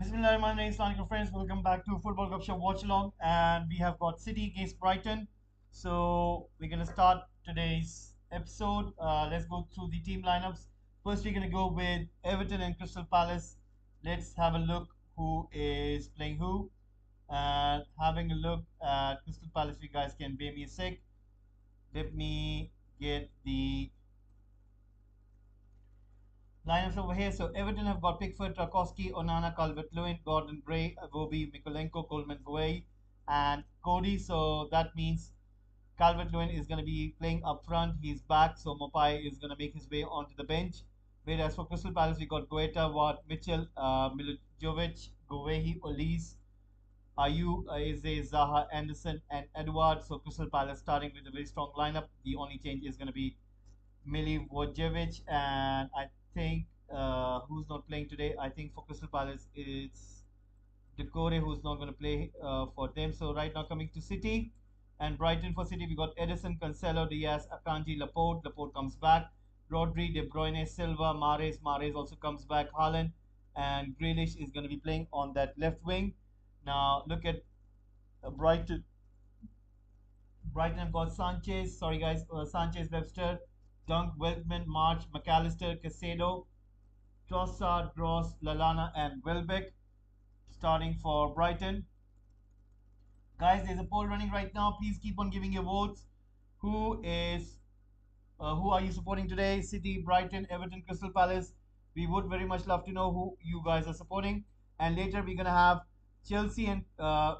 Bismillahirrahmanirrahim, friends. Welcome back to Football Gupshup Watchalong, and we have got City against Brighton. So we're gonna start today's episode. Let's go through the team lineups. First, we're gonna go with Everton and Crystal Palace. Let's have a look who is playing who. And having a look at Crystal Palace, you guys can bear me a sec. Let me get the lineups over here. So Everton have got Pickford, Tarkowski, Onana, Calvert-Lewin, Gordon, Gray, Agobi, Mikolenko, Coleman, Gueye, and Cody. So that means Calvert-Lewin is going to be playing up front. He's back, so Mopai is going to make his way onto the bench. Whereas for Crystal Palace, we got Goeta, Watt, Mitchell, Milojevic, Govehi, Olise, Ayu, Eze, Zaha, Anderson, and Edward. So Crystal Palace starting with a very strong lineup. The only change is going to be Milivojevic, and I think who's not playing today. I think for Crystal Palace it's Decore who's not going to play for them. So right now coming to City and Brighton for City, we got Edison, Cancelo, Diaz, Akanji, Laporte. Laporte comes back. Rodri, De Bruyne, Silva, Mahrez. Mahrez also comes back. Haaland and Grealish is going to be playing on that left wing. Now look at Brighton. Brighton have got Sanchez, sorry guys, Sanchez, Webster, Dunk, Weltman, March, McAllister, Casado, Trossard, Gross, Lalana, and Welbeck starting for Brighton. Guys, there's a poll running right now. Please keep on giving your votes. Who is, who are you supporting today? City, Brighton, Everton, Crystal Palace. We would very much love to know who you guys are supporting. And later we're gonna have Chelsea and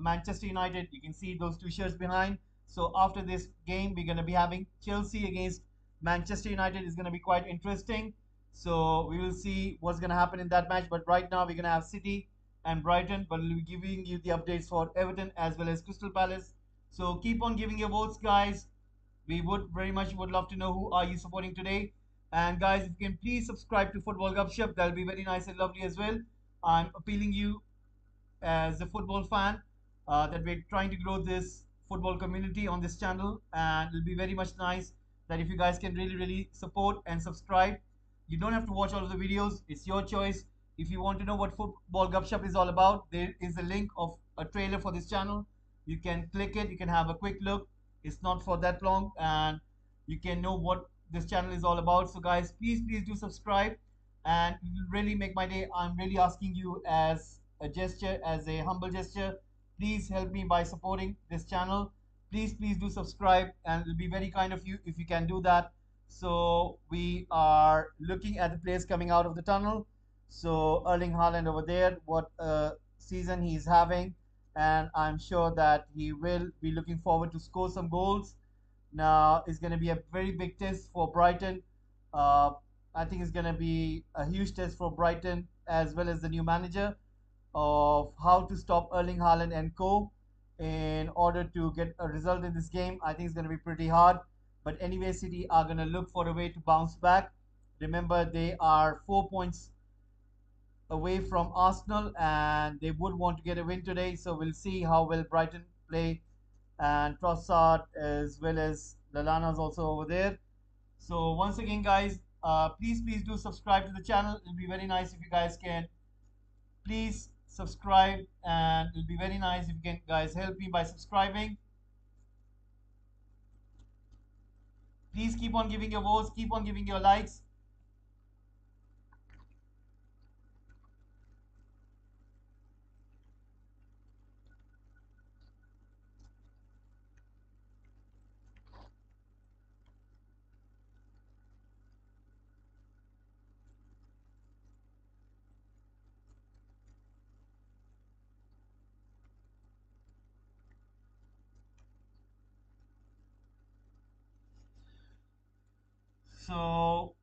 Manchester United. You can see those two shirts behind. So after this game, we're gonna be having Chelsea against Manchester United. Is gonna be quite interesting. So we will see what's gonna happen in that match. But right now we're gonna have City and Brighton, but we'll be giving you the updates for Everton as well as Crystal Palace. So keep on giving your votes, guys. We would very much would love to know who are you supporting today. And guys, if you can please subscribe to Football Gupshup, that'll be very nice and lovely as well. I'm appealing you as a football fan that we're trying to grow this football community on this channel, and it'll be very much nice that if you guys can really support and subscribe. You don't have to watch all of the videos, it's your choice. If you want to know what Football Gupshup is all about, there is a link of a trailer for this channel. You can click it, you can have a quick look. It's not for that long, and you can know what this channel is all about. So guys, please do subscribe, and it will really make my day. I'm really asking you as a gesture, as a humble gesture, please help me by supporting this channel. Please do subscribe, and it'll be very kind of you if you can do that. So we are looking at the players coming out of the tunnel. So Erling Haaland over there, what a season he's having, and I'm sure that he will be looking forward to score some goals. Now it's going to be a very big test for Brighton. Uh, I think it's going to be a huge test for Brighton as well as the new manager of how to stop Erling Haaland and co. in order to get a result in this game. I think it's going to be pretty hard. But anyway, City are going to look for a way to bounce back. Remember, they are 4 points away from Arsenal, and they would want to get a win today. So we'll see how well Brighton play, and Trossard as well as Lalana's also over there. So once again, guys, please do subscribe to the channel. It'll be very nice if you guys can please subscribe, and it'll be very nice if you can guys help me by subscribing. Please keep on giving your votes, keep on giving your likes. So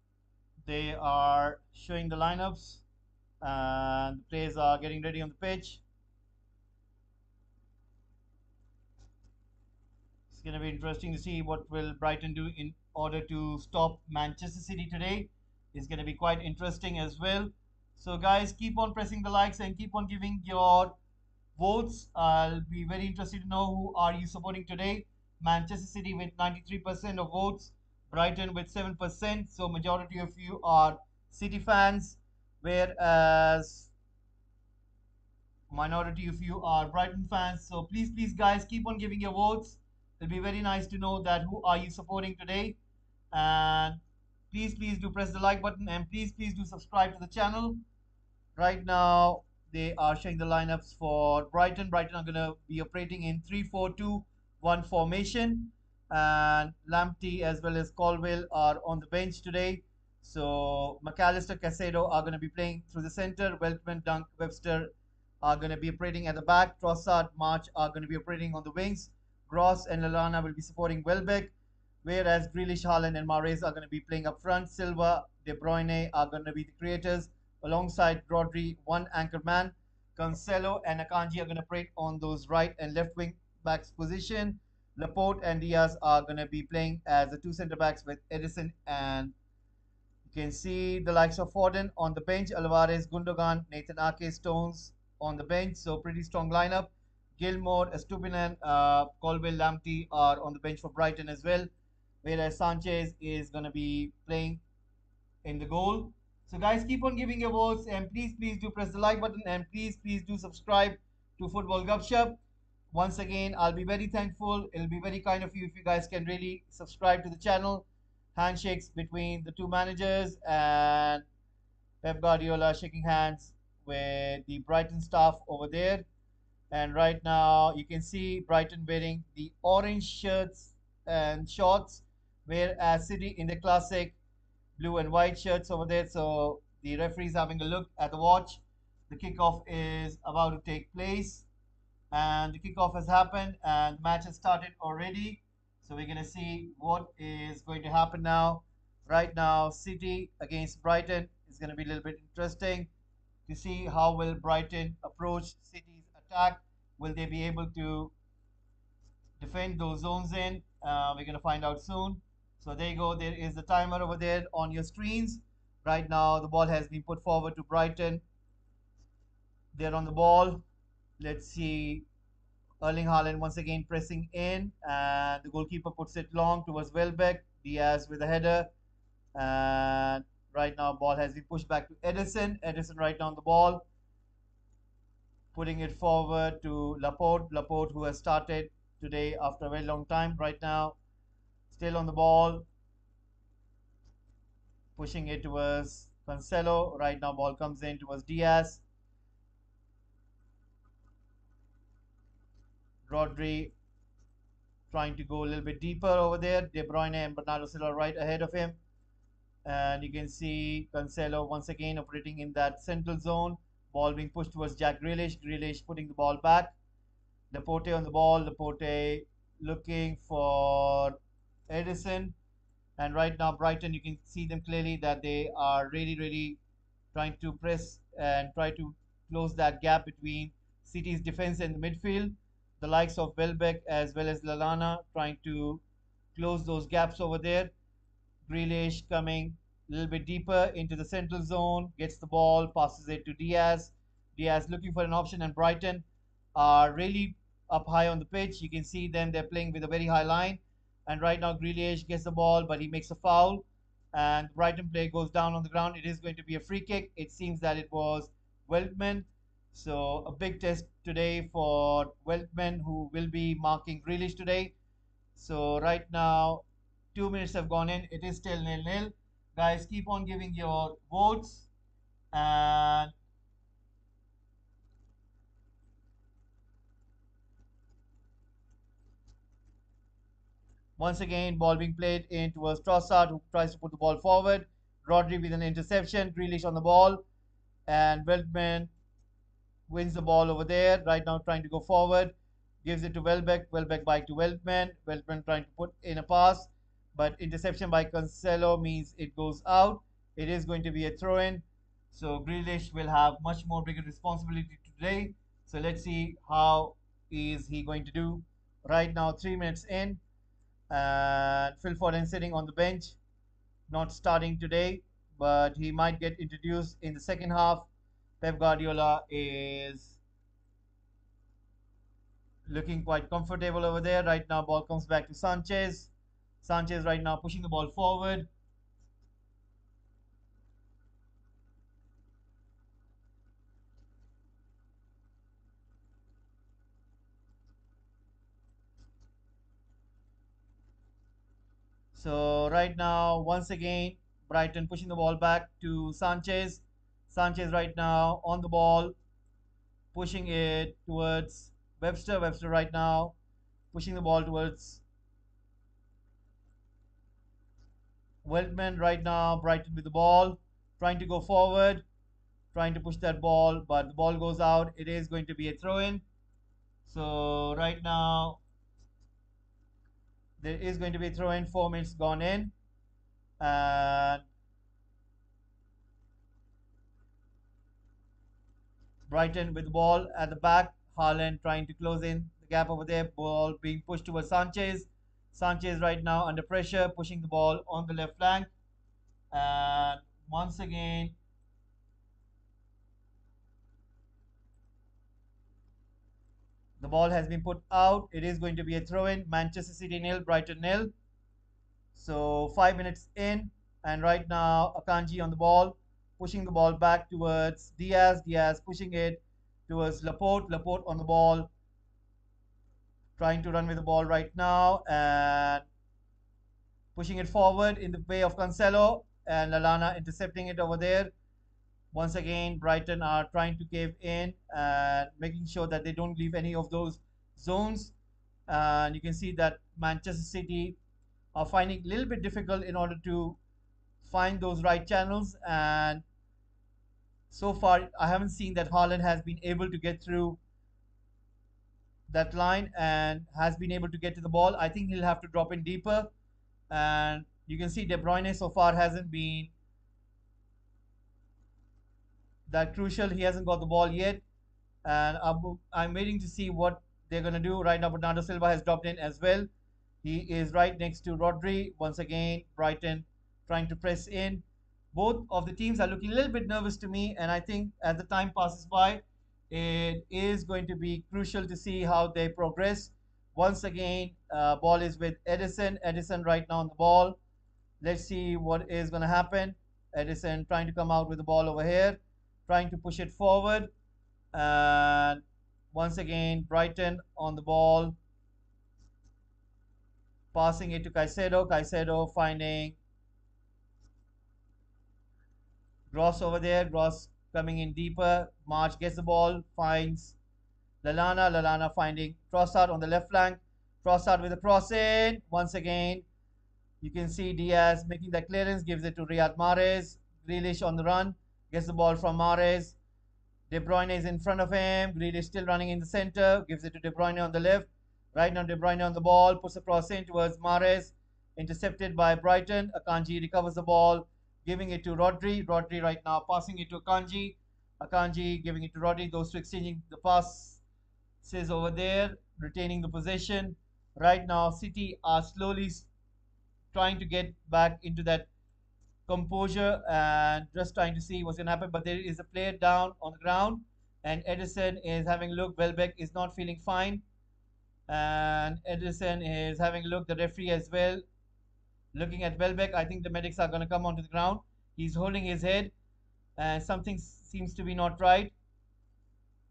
they are showing the lineups, and the players are getting ready on the pitch. It's going to be interesting to see what will Brighton do in order to stop Manchester City today. It's going to be quite interesting as well. So guys, keep on pressing the likes and keep on giving your votes. I'll be very interested to know who are you supporting today. Manchester City with 93% of votes, Brighton with 7%. So majority of you are City fans, whereas Minority of you are Brighton fans. So please, please, guys, keep on giving your votes. It'll be very nice to know that who are you supporting today. And please, please do press the like button and please, please do subscribe to the channel. Right now, they are showing the lineups for Brighton. Brighton are going to be operating in 3-4-2-1 formation. And Lamptey as well as Colwell are on the bench today. So McAllister, Casado are going to be playing through the center. Weltman, Dunk, Webster are going to be operating at the back. Trossard, March are going to be operating on the wings. Gross and Lallana will be supporting Welbeck, whereas Grealish, Haaland, and Mahrez are going to be playing up front. Silva, De Bruyne are going to be the creators, alongside Rodri, one anchor man. Cancelo and Akanji are going to operate on those right and left wing backs position. Laporte and Diaz are going to be playing as the two centre backs with Edison, and you can see the likes of Foden on the bench, Alvarez, Gundogan, Nathan Ake, Stones on the bench. So pretty strong lineup. Gilmore, Estupinan, Colwell, Lamptey are on the bench for Brighton as well, whereas Sanchez is going to be playing in the goal. So guys, keep on giving your votes and please, please do press the like button and please, please do subscribe to Football Gupshup. Once again, I'll be very thankful. It'll be very kind of you if you guys can really subscribe to the channel. Handshakes between the two managers and Pep Guardiola shaking hands with the Brighton staff over there. And right now, you can see Brighton wearing the orange shirts and shorts, whereas City in the classic blue and white shirts over there. So the referee's having a look at the watch. The kickoff is about to take place, and the kickoff has happened, and the match has started already. So we're going to see what is going to happen now. Right now, City against Brighton is going to be a little bit interesting to see how will Brighton approach City's attack. Will they be able to defend those zones in? We're going to find out soon. So there you go. There is the timer over there on your screens. Right now, the ball has been put forward to Brighton. They're on the ball. Let's see. Erling Haaland once again pressing in, and the goalkeeper puts it long towards Welbeck. Diaz with a header, and right now ball has been pushed back to Edison. Edison right now on the ball, putting it forward to Laporte. Laporte, who has started today after a very long time, right now still on the ball, pushing it towards Cancelo. Right now ball comes in towards Diaz. Rodri trying to go a little bit deeper over there. De Bruyne and Bernardo Silva right ahead of him. And you can see Cancelo once again operating in that central zone. Ball being pushed towards Jack Grealish. Grealish putting the ball back. Laporte on the ball. Laporte looking for Edison. And right now, Brighton, you can see them clearly that they are really, really trying to press and try to close that gap between City's defense and the midfield. The likes of Welbeck as well as Lallana trying to close those gaps over there. Grealish coming a little bit deeper into the central zone, gets the ball, passes it to Diaz. Diaz looking for an option, and Brighton are really up high on the pitch. You can see them, they're playing with a very high line. And right now, Grealish gets the ball, but he makes a foul. And Brighton player goes down on the ground. It is going to be a free kick. It seems that it was Weltman. So a big test today for Weltman, who will be marking Grealish today. So right now, 2 minutes have gone in. It is still nil-nil. Guys, keep on giving your votes. And once again, ball being played in towards Trossard, who tries to put the ball forward. Rodri with an interception. Grealish on the ball. And Weltman wins the ball over there. Right now, trying to go forward. Gives it to Welbeck. Welbeck back to Weltman. Weltman trying to put in a pass. But interception by Cancelo means it goes out. It is going to be a throw-in. So Grealish will have much more bigger responsibility today. So let's see how is he going to do. Right now, 3 minutes in. And Phil Foden sitting on the bench. Not starting today, but he might get introduced in the second half. Pep Guardiola is looking quite comfortable over there. Right now, ball comes back to Sanchez. Sanchez right now pushing the ball forward. So right now, once again, Brighton pushing the ball back to Sanchez. Sanchez right now on the ball, pushing it towards Webster. Webster right now pushing the ball towards Weltman right now. Brighton with the ball, trying to go forward, trying to push that ball, but the ball goes out. It is going to be a throw in. So right now, there is going to be a throw in. 4 minutes gone in. And Brighton with the ball at the back. Haaland trying to close in the gap over there. Ball being pushed towards Sanchez. Sanchez right now under pressure, pushing the ball on the left flank. And once again, the ball has been put out. It is going to be a throw in. Manchester City nil, Brighton nil. So 5 minutes in. And right now, Akanji on the ball, pushing the ball back towards Diaz. Diaz pushing it towards Laporte. Laporte on the ball, trying to run with the ball right now. And pushing it forward in the way of Cancelo, and Lallana intercepting it over there. Once again, Brighton are trying to cave in and making sure that they don't leave any of those zones. And you can see that Manchester City are finding a little bit difficult in order to find those right channels. And so far, I haven't seen that Haaland has been able to get through that line and has been able to get to the ball. I think he'll have to drop in deeper. And you can see De Bruyne so far hasn't been that crucial. He hasn't got the ball yet, and I'm waiting to see what they're going to do. Right now, Bernardo Silva has dropped in as well. He is right next to Rodri. Once again, Brighton trying to press in. Both of the teams are looking a little bit nervous to me, and I think as the time passes by, it is going to be crucial to see how they progress. Once again, ball is with Edison. Edison right now on the ball. Let's see what is going to happen. Edison trying to come out with the ball over here, trying to push it forward. And once again, Brighton on the ball, passing it to Caicedo. Caicedo finding Gross over there. Gross coming in deeper. March gets the ball, finds Lallana. Lallana finding Trossard on the left flank. Trossard with a cross in. Once again, you can see Diaz making the clearance, gives it to Riyad Mahrez. Grealish on the run, gets the ball from Mahrez. De Bruyne is in front of him. Grealish still running in the center, gives it to De Bruyne on the left. Right now, De Bruyne on the ball, puts a cross in towards Mahrez. Intercepted by Brighton. Akanji recovers the ball, giving it to Rodri. Rodri right now passing it to Akanji. Akanji giving it to Rodri. Those two exchanging the passes over there, retaining the possession. Right now, City are slowly trying to get back into that composure and just trying to see what's going to happen. But there is a player down on the ground, and Edison is having a look. Welbeck is not feeling fine, and Edison is having a look. The referee as well, looking at Welbeck. I think the medics are going to come onto the ground. He's holding his head, and something seems to be not right.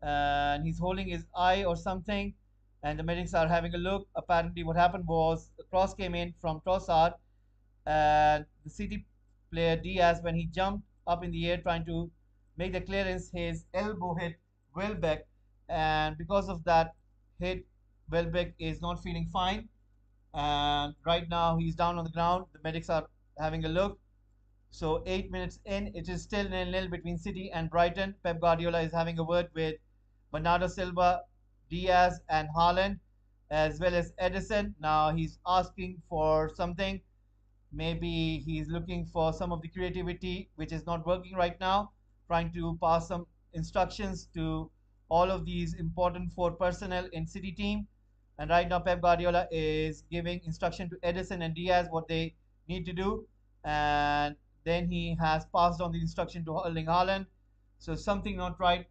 And he's holding his eye or something. And the medics are having a look. Apparently, what happened was the cross came in from Trossard, and the City player Diaz, when he jumped up in the air trying to make the clearance, his elbow hit Welbeck, and because of that hit, Welbeck is not feeling fine, and right now he's down on the ground. The medics are having a look. So 8 minutes in, it is still nil-nil between City and Brighton. Pep Guardiola is having a word with Bernardo Silva, Diaz, and Haaland, as well as Edison. Now he's asking for something. Maybe he's looking for some of the creativity which is not working right now, trying to pass some instructions to all of these important four personnel in City team. And right now, Pep Guardiola is giving instruction to Edison and Diaz what they need to do. And then he has passed on the instruction to Erling Haaland. So something not right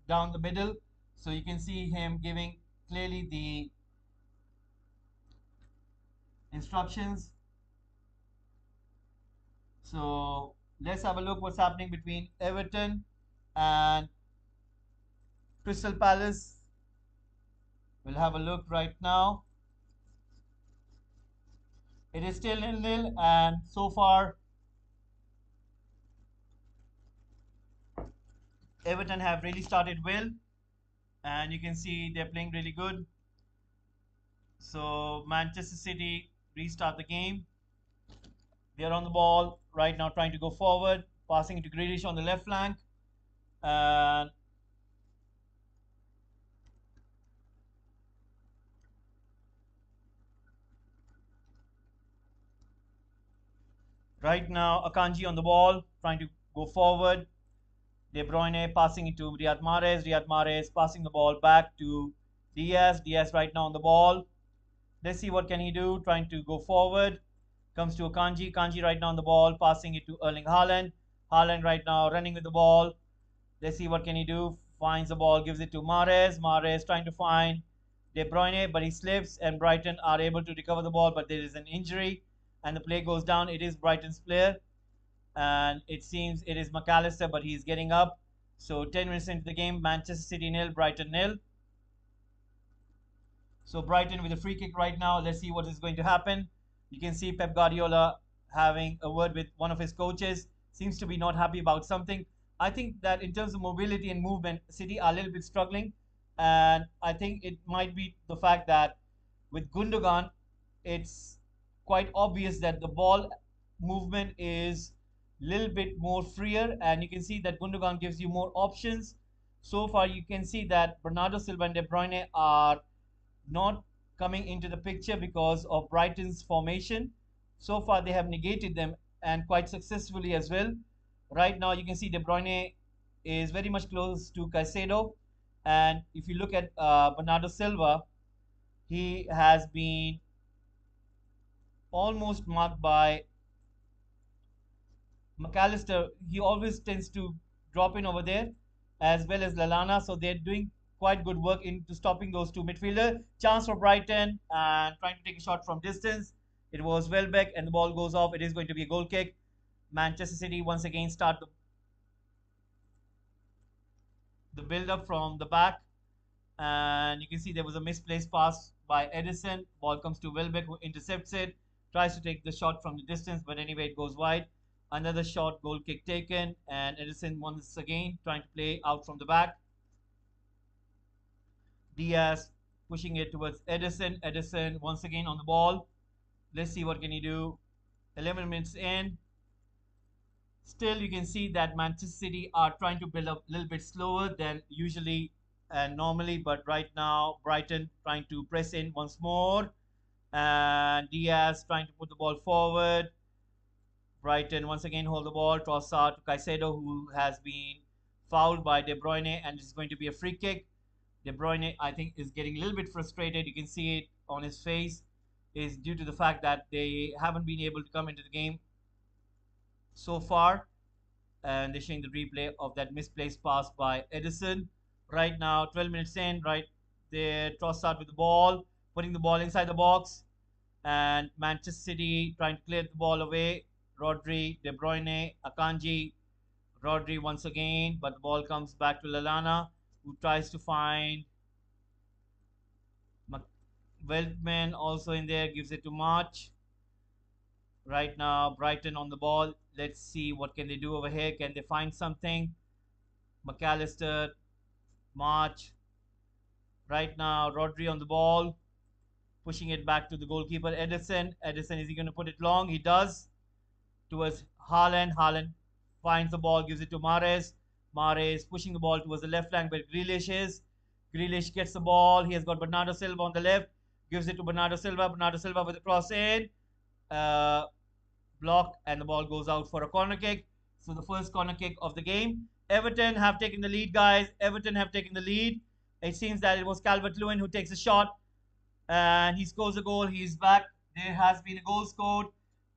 down the middle. So you can see him giving clearly the instructions. So let's have a look what's happening between Everton and Crystal Palace. We'll have a look right now. It is still nil-nil, and so far Everton have really started well, and you can see they're playing really good. So Manchester City restart the game. They're on the ball right now, trying to go forward, passing it to Grealish on the left flank, and right now Akanji on the ball, trying to go forward. De Bruyne passing it to Riyad Mahrez. Riyad Mahrez passing the ball back to Diaz. Diaz right now on the ball. Let's see what can he do. Trying to go forward. Comes to Akanji. Kanji right now on the ball. Passing it to Erling Haaland. Haaland right now running with the ball. Let's see what can he do. Finds the ball. Gives it to Mahrez. Mahrez trying to find De Bruyne. But he slips. And Brighton are able to recover the ball. But there is an injury. And the play goes down. It is Brighton's player, and it seems it is McAllister, but he's getting up. So 10 minutes into the game, Manchester City nil, Brighton nil. So Brighton with a free kick right now. Let's see what is going to happen. You can see Pep Guardiola having a word with one of his coaches. Seems to be not happy about something. I think that in terms of mobility and movement, City are a little bit struggling, and I think it might be the fact that with Gundogan, it's quite obvious that the ball movement is a little bit more freer, and you can see that Gundogan gives you more options. So far, you can see that Bernardo Silva and De Bruyne are not coming into the picture because of Brighton's formation. So far, they have negated them, and quite successfully as well. Right now, you can see De Bruyne is very much close to Caicedo. And if you look at Bernardo Silva, he has been almost marked by McAllister. He always tends to drop in over there, as well as Lalana. So they're doing quite good work into stopping those two midfielders. Chance for Brighton and trying to take a shot from distance. It was Welbeck, and the ball goes off. It is going to be a goal kick. Manchester City once again start the build up from the back, and you can see there was a misplaced pass by Edison. Ball comes to Welbeck, who intercepts it, tries to take the shot from the distance, but anyway it goes wide. Another shot, goal kick taken, and Edison once again trying to play out from the back. Diaz pushing it towards Edison. Edison once again on the ball. Let's see what can he do. 11 minutes in. Still, you can see that Manchester City are trying to build up a little bit slower than usually and normally, but right now Brighton trying to press in once more, and Diaz trying to put the ball forward. Brighton once again hold the ball. Trossard to Caicedo, who has been fouled by De Bruyne, and it's going to be a free kick. De Bruyne, I think, is getting a little bit frustrated. You can see it on his face. Is due to the fact that they haven't been able to come into the game so far, and they're showing the replay of that misplaced pass by Edison. Right now, 12 minutes in, right there, Trossard with the ball, putting the ball inside the box, and Manchester City trying to clear the ball away. Rodri, De Bruyne, Akanji, Rodri once again, but the ball comes back to Lalana, who tries to find Veltman also in there, gives it to March. Right now, Brighton on the ball. Let's see what can they do over here. Can they find something? McAllister, March. Right now, Rodri on the ball, pushing it back to the goalkeeper, Edison. Edison, is he going to put it long? He does. Towards Haaland. Haaland finds the ball, gives it to Mahrez. Mahrez pushing the ball towards the left flank where Grealish is. Grealish gets the ball. He has got Bernardo Silva on the left. Gives it to Bernardo Silva. Bernardo Silva with the cross in. Uh, Blocked, and the ball goes out for a corner kick. So the first corner kick of the game. Everton have taken the lead, guys. Everton have taken the lead. It seems that it was Calvert-Lewin who takes a shot, and he scores a goal. He's back. There has been a goal scored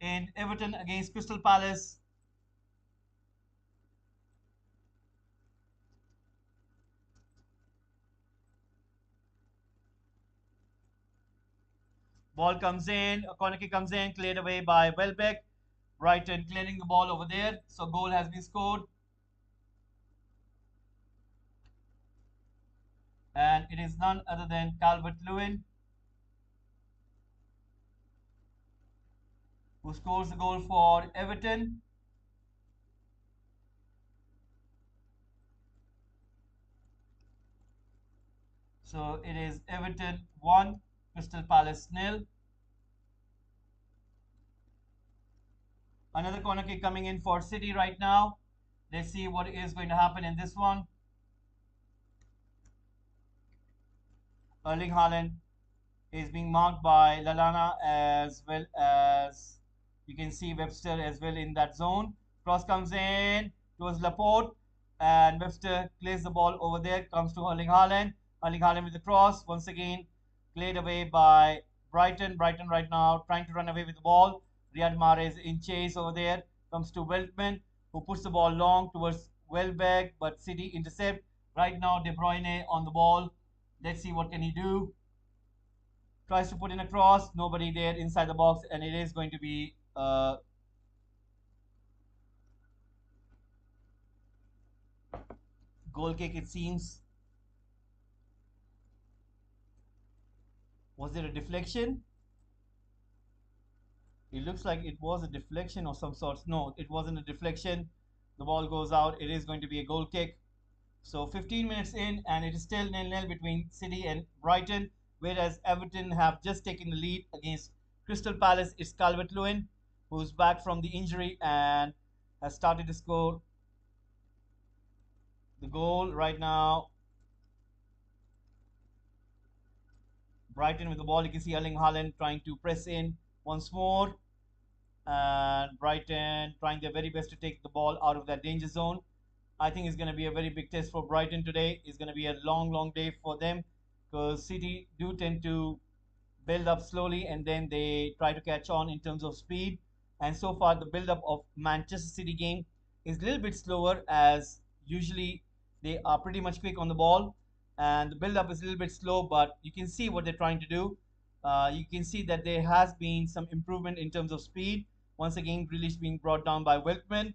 in Everton against Crystal Palace. Ball comes in, a corner kick comes in, cleared away by Welbeck. Brighton clearing the ball over there. So goal has been scored, and it is none other than Calvert-Lewin. who scores the goal for Everton. So it is Everton 1, Crystal Palace nil. Another corner kick coming in for City right now. Let's see what is going to happen in this one. Erling Haaland is being marked by Lalana as well as you can see Webster as well in that zone. Cross comes in towards Laporte and Webster clears the ball over there. Comes to Erling Haaland. Erling Haaland with the cross once again cleared away by Brighton. Brighton right now trying to run away with the ball. Riyad Mahrez in chase over there. Comes to Weltman who puts the ball long towards Welbeck, but City intercept. Right now De Bruyne on the ball. Let's see what can he do. Tries to put in a cross, nobody there inside the box, and it is going to be a goal kick, it seems. Was there a deflection? It looks like it was a deflection of some sort. No, it wasn't a deflection. The ball goes out. It is going to be a goal kick. So 15 minutes in, and it is still nil-nil between City and Brighton, whereas Everton have just taken the lead against Crystal Palace. It's Calvert-Lewin, who's back from the injury and has started to score the goal right now. Brighton with the ball. You can see Erling Haaland trying to press in once more. And Brighton trying their very best to take the ball out of that danger zone. I think it's going to be a very big test for Brighton today. It's going to be a long, long day for them because City do tend to build up slowly and then they try to catch on in terms of speed. And so far, the build up of Manchester City game is a little bit slower as usually they are pretty much quick on the ball. And the build up is a little bit slow, but you can see what they're trying to do. You can see that there has been some improvement in terms of speed. Once again, Grealish being brought down by Weltman.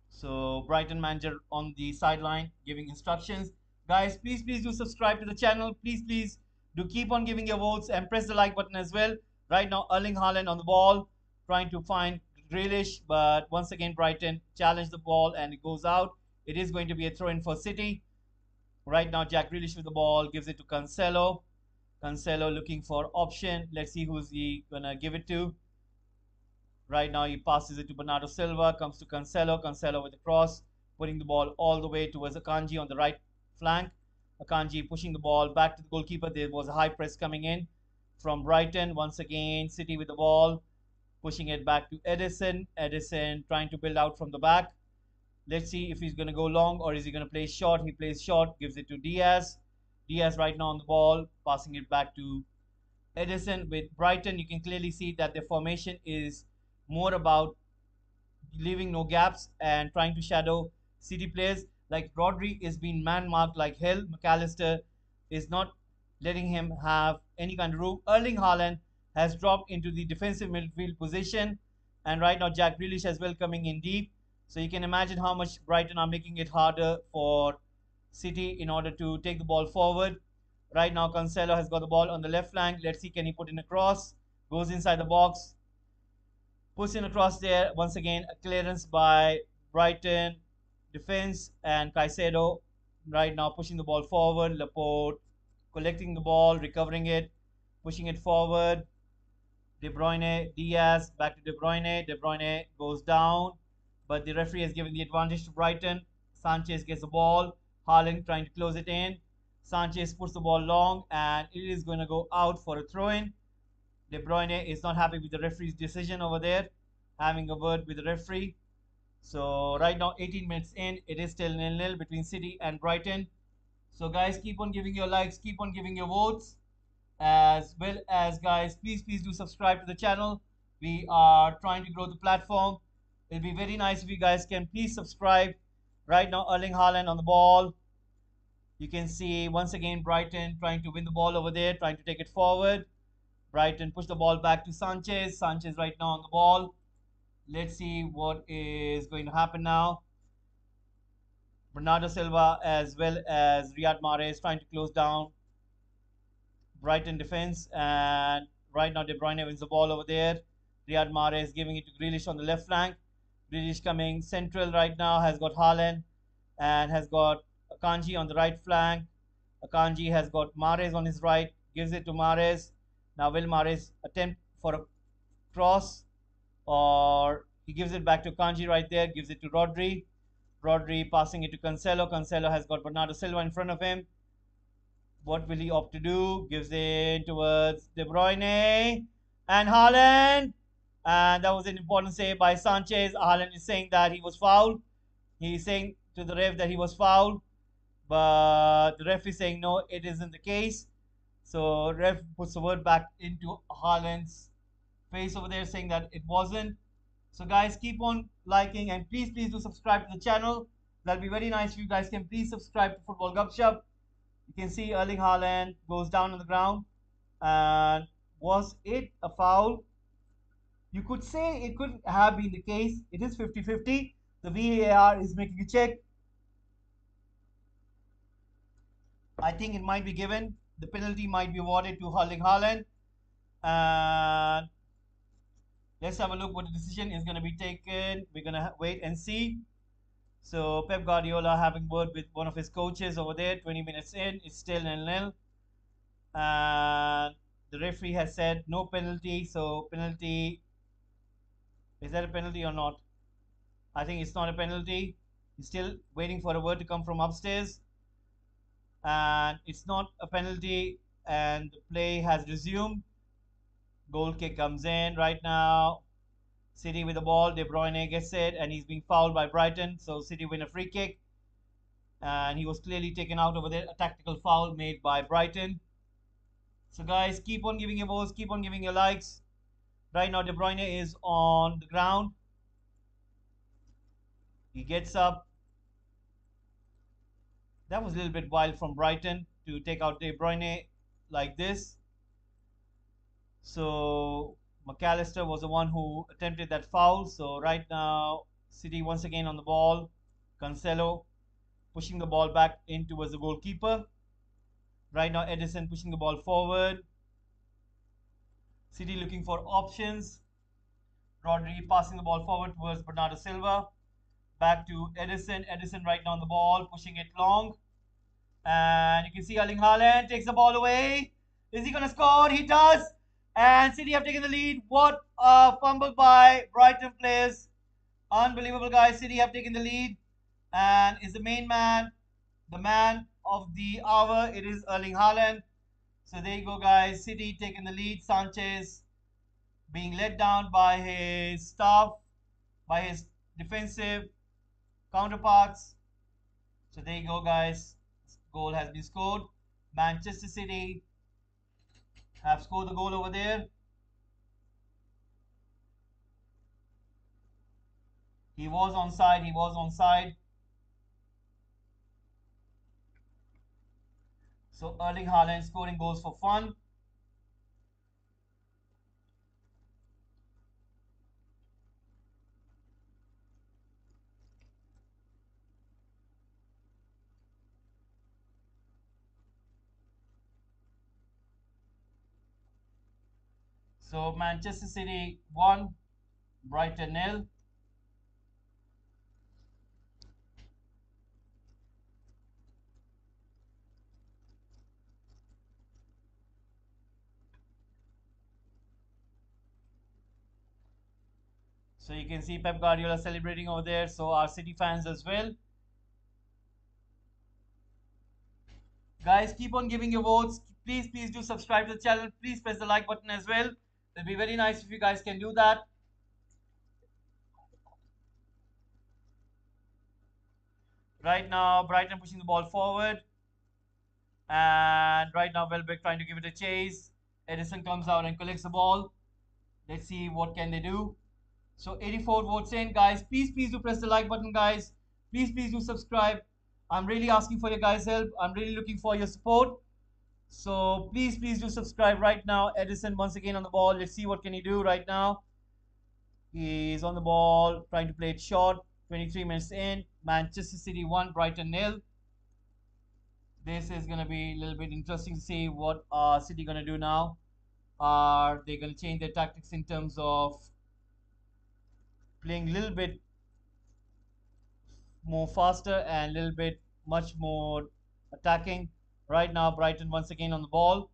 So Brighton manager on the sideline giving instructions. Guys, please do subscribe to the channel. Please do keep on giving your votes and press the like button as well. Right now, Erling Haaland on the ball, trying to find Grealish, but once again, Brighton challenge the ball and it goes out. It is going to be a throw in for City. Right now, Jack Grealish with the ball gives it to Cancelo. Cancelo looking for option. Let's see who's he gonna give it to. Right now, he passes it to Bernardo Silva, comes to Cancelo. Cancelo with the cross, putting the ball all the way towards Akanji on the right flank. Akanji pushing the ball back to the goalkeeper. There was a high press coming in from Brighton. Once again, City with the ball, pushing it back to Edison. Edison trying to build out from the back. Let's see if he's going to go long or is he going to play short. He plays short, gives it to Diaz. Diaz right now on the ball, passing it back to Edison. With Brighton, you can clearly see that the formation is more about leaving no gaps and trying to shadow City players. Like Rodri is being man marked like hell. McAllister is not letting him have any kind of room. Erling Haaland has dropped into the defensive midfield position, and right now Jack Grealish as well coming in deep. So you can imagine how much Brighton are making it harder for City in order to take the ball forward. Right now Cancelo has got the ball on the left flank. Let's see, can he put in a cross? Goes inside the box. Puts in across there. Once again, a clearance by Brighton defense and Caicedo right now pushing the ball forward. Laporte collecting the ball, recovering it, pushing it forward. De Bruyne, Diaz, back to De Bruyne. De Bruyne goes down, but the referee has given the advantage to Brighton. Sanchez gets the ball. Haaland trying to close it in. Sanchez puts the ball long, and it is going to go out for a throw-in. De Bruyne is not happy with the referee's decision over there, having a word with the referee. So right now, 18 minutes in, it is still nil-nil between City and Brighton. So guys, keep on giving your likes, keep on giving your votes, as well as guys, please do subscribe to the channel. We are trying to grow the platform. It'll be very nice if you guys can please subscribe. Right now, Erling Haaland on the ball. You can see once again Brighton trying to win the ball over there, trying to take it forward. Brighton push the ball back to Sanchez. Sanchez right now on the ball. Let's see what is going to happen now. Bernardo Silva as well as Riyad Mahrez trying to close down Brighton defense, and right now De Bruyne wins the ball over there. Riyad Mahrez giving it to Grealish on the left flank. Grealish coming central right now, has got Haaland and has got Akanji on the right flank. Akanji has got Mahrez on his right, gives it to Mahrez. Now will Mahrez attempt for a cross, or he gives it back to Akanji right there, gives it to Rodri. Rodri passing it to Cancelo. Cancelo has got Bernardo Silva in front of him. What will he opt to do? Gives it towards De Bruyne and Haaland. And that was an important save by Sanchez. Haaland is saying that he was fouled. He is saying to the ref that he was fouled. But the ref is saying no, it isn't the case. So ref puts the word back into Haaland's face over there saying that it wasn't. So guys, keep on liking and please do subscribe to the channel. That'll be very nice if you guys can please subscribe to Football Gupshup. You can see Erling Haaland goes down on the ground. And was it a foul? You could say it could have been the case. It is 50-50. The VAR is making a check. I think it might be given. The penalty might be awarded to Erling Haaland. And let's have a look what the decision is going to be taken. We're going to wait and see. So Pep Guardiola having word with one of his coaches over there. 20 minutes in, it's still 0-0. And the referee has said no penalty. So penalty, is that a penalty or not? I think it's not a penalty. He's still waiting for a word to come from upstairs. And it's not a penalty. And the play has resumed. Goal kick comes in right now. City with the ball. De Bruyne gets it, and he's being fouled by Brighton. So City win a free kick, and he was clearly taken out over there. A tactical foul made by Brighton. So guys, keep on giving your votes, keep on giving your likes. Right now, De Bruyne is on the ground. He gets up. That was a little bit wild from Brighton to take out De Bruyne like this. So McAllister was the one who attempted that foul. So right now, City once again on the ball. Cancelo pushing the ball back in towards the goalkeeper. Right now, Edison pushing the ball forward. City looking for options. Rodri passing the ball forward towards Bernardo Silva. Back to Edison. Edison right now on the ball, pushing it long. And you can see Erling Haaland takes the ball away. Is he going to score? He does. And City have taken the lead. What a fumble by Brighton players. Unbelievable, guys. City have taken the lead. And is the main man, the man of the hour. It is Erling Haaland. So there you go, guys. City taking the lead. Sanchez being led down by his staff, by his defensive counterparts. So there you go, guys. Goal has been scored. Manchester City have scored the goal over there. He was onside. He was onside. So Erling Haaland scoring goals for fun. So Manchester City 1, Brighton 0. So you can see Pep Guardiola celebrating over there. So our City fans as well. Guys, keep on giving your votes. Please do subscribe to the channel. Please press the like button as well. It'll be very nice if you guys can do that. Right now, Brighton pushing the ball forward. And right now, Welbeck trying to give it a chase. Edison comes out and collects the ball. Let's see what can they do. So 84 votes in, guys. Please do press the like button, guys. Please do subscribe. I'm really asking for your guys' help. I'm really looking for your support. So please do subscribe right now. Edison once again on the ball. Let's see what can he do right now. He's on the ball, trying to play it short. 23 minutes in. Manchester City 1, Brighton 0. This is going to be a little bit interesting to see what City going to do now. Are they going to change their tactics in terms of playing a little bit more faster and a little bit much more attacking? Right now, Brighton once again on the ball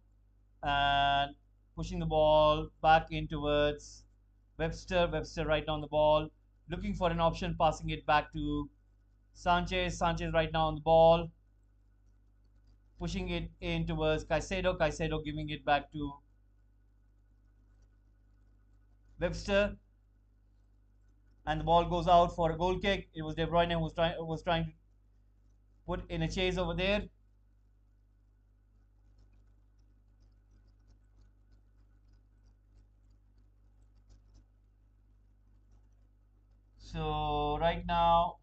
and pushing the ball back in towards Webster. Webster right now on the ball, looking for an option, passing it back to Sanchez. Sanchez right now on the ball, pushing it in towards Caicedo. Caicedo giving it back to Webster, and the ball goes out for a goal kick. It was De Bruyne who was trying to put in a chase over there. So right now,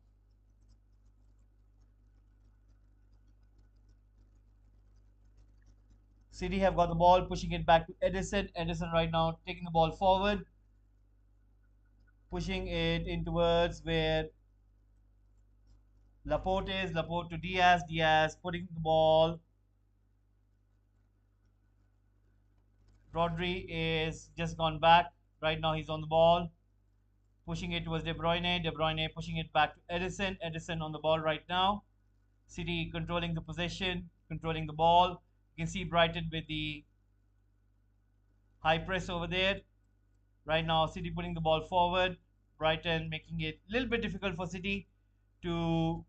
City have got the ball, pushing it back to Edison. Edison right now taking the ball forward, pushing it in towards where Laporte is. Laporte to Diaz. Diaz putting the ball. Rodri is just gone back. Right now he's on the ball, pushing it towards De Bruyne. De Bruyne pushing it back to Edison. Edison on the ball right now. City controlling the possession, controlling the ball. You can see Brighton with the high press over there. Right now, City putting the ball forward. Brighton making it a little bit difficult for City to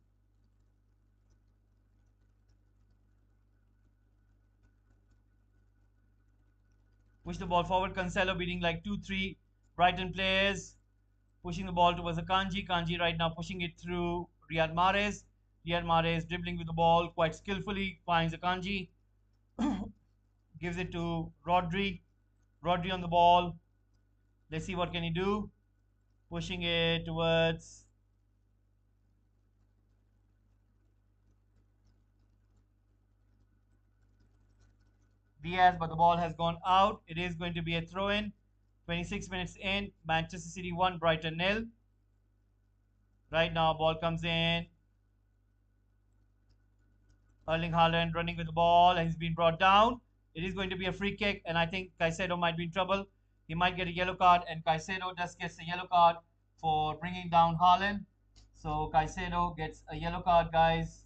push the ball forward. Cancelo beating like 2-3 Brighton players. Pushing the ball towards Akanji. Kanji right now pushing it through Riyad Mahrez. Riyad Mahrez dribbling with the ball quite skillfully. Finds Akanji. Gives it to Rodri. Rodri on the ball. Let's see what can he do. Pushing it towards Diaz, but the ball has gone out. It is going to be a throw in. 26 minutes in. Manchester City 1, Brighton nil. Right now, ball comes in. Erling Haaland running with the ball. He's been brought down. It is going to be a free kick, and I think Caicedo might be in trouble. He might get a yellow card, and Caicedo just gets a yellow card for bringing down Haaland. So Caicedo gets a yellow card, guys.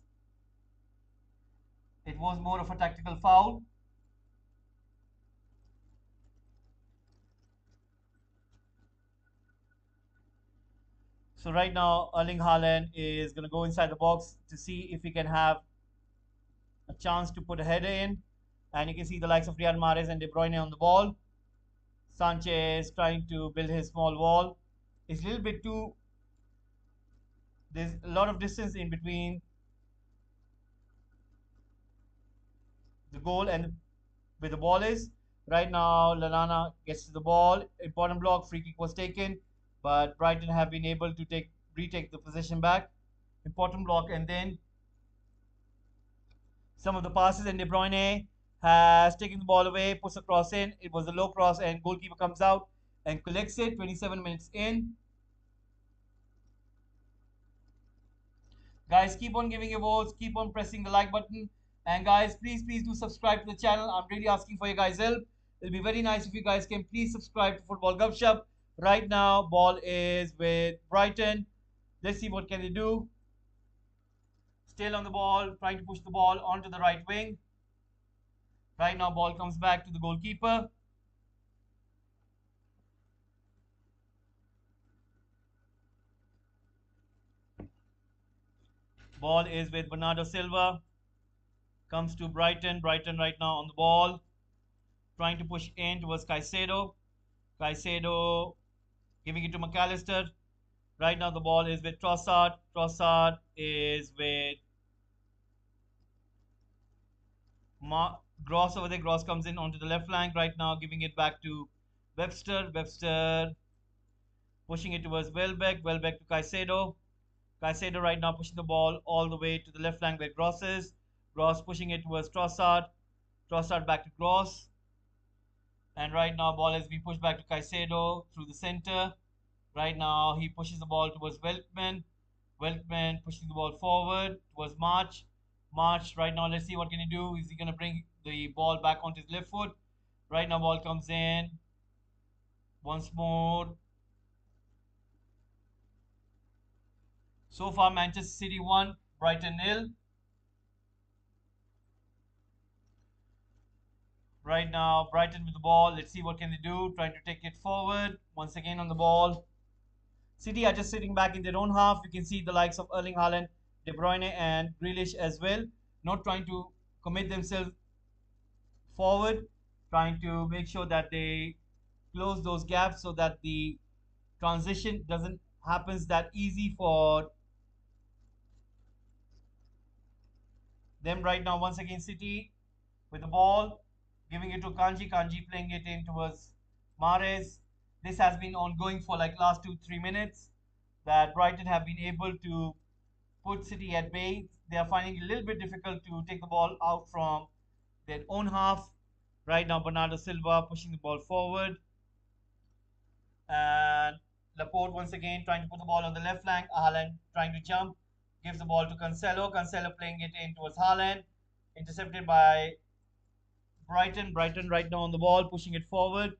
It was more of a tactical foul. So right now, Erling Haaland is going to go inside the box to see if he can have a chance to put a header in. And you can see the likes of Riyad Mahrez and De Bruyne on the ball. Sanchez trying to build his small wall. It's a little bit too. There's a lot of distance in between the goal and where the ball is. Right now, Lallana gets to the ball. Important block. Free kick was taken, but Brighton have been able to retake the possession back. Important block, and then some of the passes, and De Bruyne has taken the ball away, puts a cross in. It was a low cross, and goalkeeper comes out and collects it. 27 minutes in. Guys, keep on giving your votes, keep on pressing the like button, and guys, please do subscribe to the channel. I'm really asking for your guys' help. It'll be very nice if you guys can please subscribe to Football Gupshup. Right now, ball is with Brighton. Let's see what can they do. Still on the ball, trying to push the ball onto the right wing. Right now, ball comes back to the goalkeeper. Ball is with Bernardo Silva. Comes to Brighton. Brighton right now on the ball. Trying to push in towards Caicedo. Caicedo giving it to McAllister. Right now the ball is with Trossard. Trossard is with Gross over there. Gross comes in onto the left flank. Right now giving it back to Webster. Webster pushing it towards Welbeck. Welbeck to Caicedo. Caicedo right now pushing the ball all the way to the left flank where Gross is. Gross pushing it towards Trossard. Trossard back to Gross. And right now ball has been pushed back to Caicedo through the center. Right now he pushes the ball towards Veltman. Veltman pushing the ball forward towards March. March right now. Let's see what can he do. Is he gonna bring the ball back onto his left foot? Right now, ball comes in once more. So far, Manchester City 1, Brighton nil. Right now, Brighton with the ball. Let's see what can they do. Trying to take it forward. Once again on the ball. City are just sitting back in their own half. You can see the likes of Erling Haaland, De Bruyne, and Grealish as well. Not trying to commit themselves forward. Trying to make sure that they close those gaps so that the transition doesn't happens that easy for them right now. Once again, City with the ball, giving it to Kanji. Kanji playing it in towards Mahrez. This has been ongoing for like last 2-3 minutes. That Brighton have been able to put City at bay. They are finding it a little bit difficult to take the ball out from their own half. Right now, Bernardo Silva pushing the ball forward. And Laporte once again trying to put the ball on the left flank. Haaland trying to jump. Gives the ball to Cancelo. Cancelo playing it in towards Haaland. Intercepted by Brighton. Brighton right now on the ball, pushing it forward.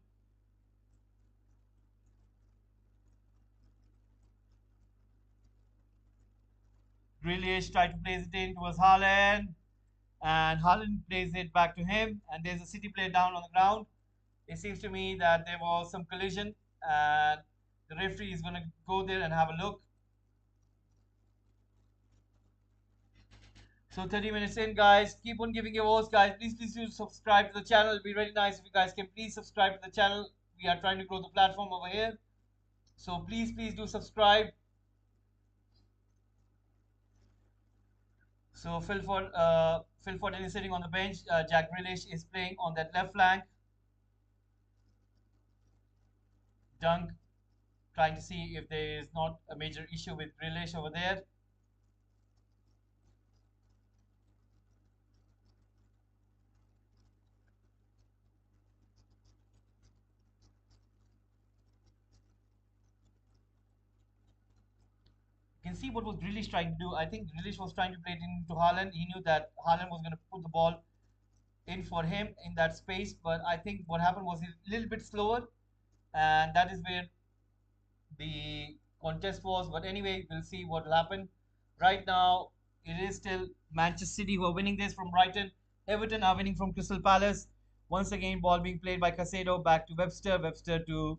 Grealish tried to place it in towards Haaland. And Haaland plays it back to him. And there's a City player down on the ground. It seems to me that there was some collision. And the referee is going to go there and have a look. So 30 minutes in, guys. Keep on giving your votes, guys. Please do subscribe to the channel. It'll be really nice if you guys can please subscribe to the channel. We are trying to grow the platform over here. So please do subscribe. So Phil Foden is sitting on the bench. Jack Grealish is playing on that left flank. Dunk trying to see if there is not a major issue with Grealish over there. You can see what was Grealish trying to do. I think Grealish was trying to play it into Haaland. He knew that Haaland was going to put the ball in for him in that space. But I think what happened was a little bit slower. And that is where the contest was. But anyway, we'll see what will happen. Right now, it is still Manchester City who are winning this from Brighton. Everton are winning from Crystal Palace. Once again, ball being played by Casado back to Webster. Webster to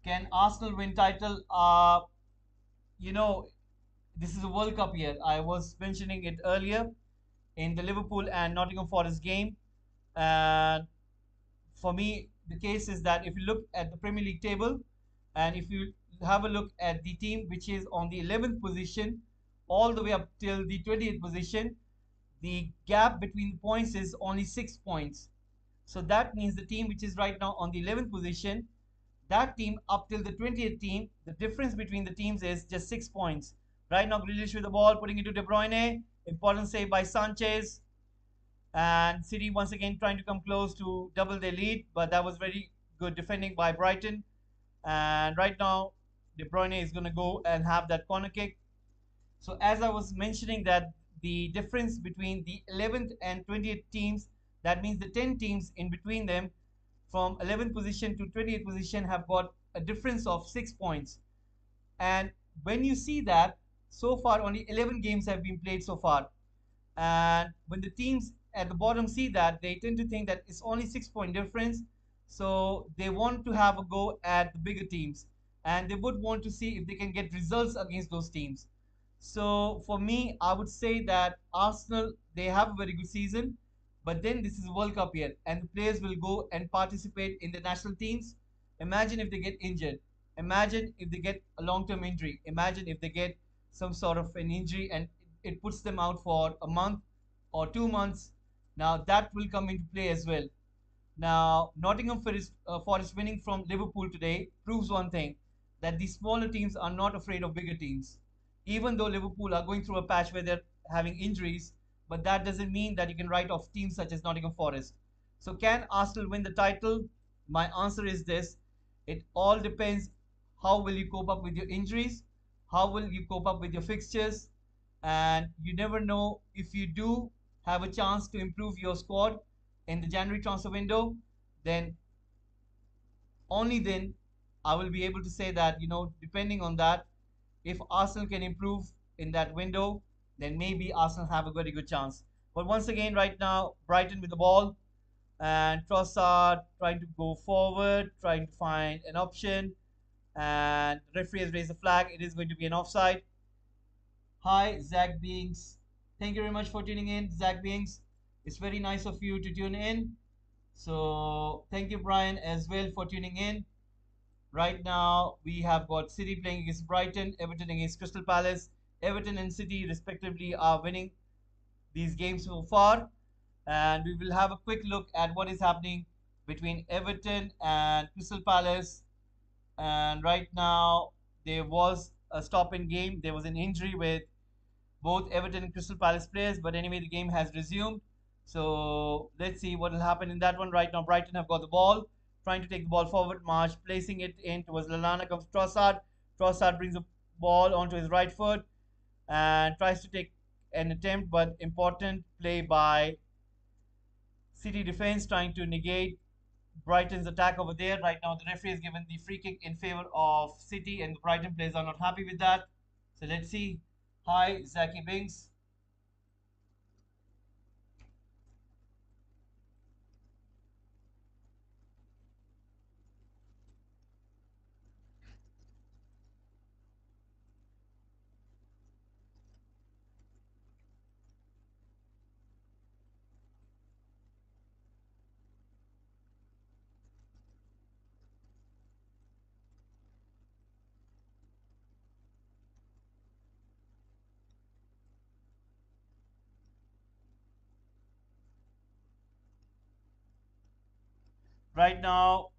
can Arsenal win title? You know, this is a World Cup year. I was mentioning it earlier in the Liverpool and Nottingham Forest game. And for me, the case is that if you look at the Premier League table and if you have a look at the team which is on the 11th position all the way up till the 20th position, the gap between points is only 6 points. So that means the team which is right now on the 11th position, that team up till the 20th team, the difference between the teams is just 6 points. Right now, Grealish with the ball, putting it to De Bruyne. Important save by Sanchez. And City once again trying to come close to double their lead, but that was very good defending by Brighton. And right now, De Bruyne is going to go and have that corner kick. So as I was mentioning that the difference between the 11th and 20th teams, that means the 10 teams in between them from 11th position to 20th position have got a difference of 6 points. And when you see that, so far only 11 games have been played so far. And when the teams at the bottom see that, they tend to think that it's only 6 point difference. So they want to have a go at the bigger teams. And they would want to see if they can get results against those teams. So for me, I would say that Arsenal, they have a very good season. But then this is a World Cup year, and the players will go and participate in the national teams. Imagine if they get injured. Imagine if they get a long-term injury. Imagine if they get some sort of an injury and it puts them out for a month or 2 months. Now that will come into play as well. Now, Forest winning from Liverpool today proves one thing, that the smaller teams are not afraid of bigger teams. Even though Liverpool are going through a patch where they're having injuries, but that doesn't mean that you can write off teams such as Nottingham Forest. So, can Arsenal win the title? My answer is this: it all depends how will you cope up with your injuries, how will you cope up with your fixtures, And you never know, if you do have a chance to improve your squad in the January transfer window, then only then I will be able to say that, depending on that, if Arsenal can improve in that window, then maybe Arsenal have a very good chance. But once again, right now, Brighton with the ball, and Trossard trying to go forward, trying to find an option, and the referee has raised the flag. It is going to be an offside. Hi, Zach Beings. Thank you very much for tuning in, Zach Beings. It's very nice of you to tune in. So thank you, Brian, as well for tuning in. Right now, we have got City playing against Brighton, Everton against Crystal Palace. Everton and City, respectively, are winning these games so far. And we will have a quick look at what is happening between Everton and Crystal Palace. And right now, there was a stop in game. There was an injury with both Everton and Crystal Palace players. But anyway, the game has resumed. So let's see what will happen in that one. Right now, Brighton have got the ball, trying to take the ball forward. March placing it in towards Lallana, comes Trossard. Trossard brings the ball onto his right foot and tries to take an attempt, but important play by City defense trying to negate Brighton's attack over there. Right now, the referee has given the free kick in favor of City, and the Brighton players are not happy with that. So let's see. Hi, Zaki Bings. Right now,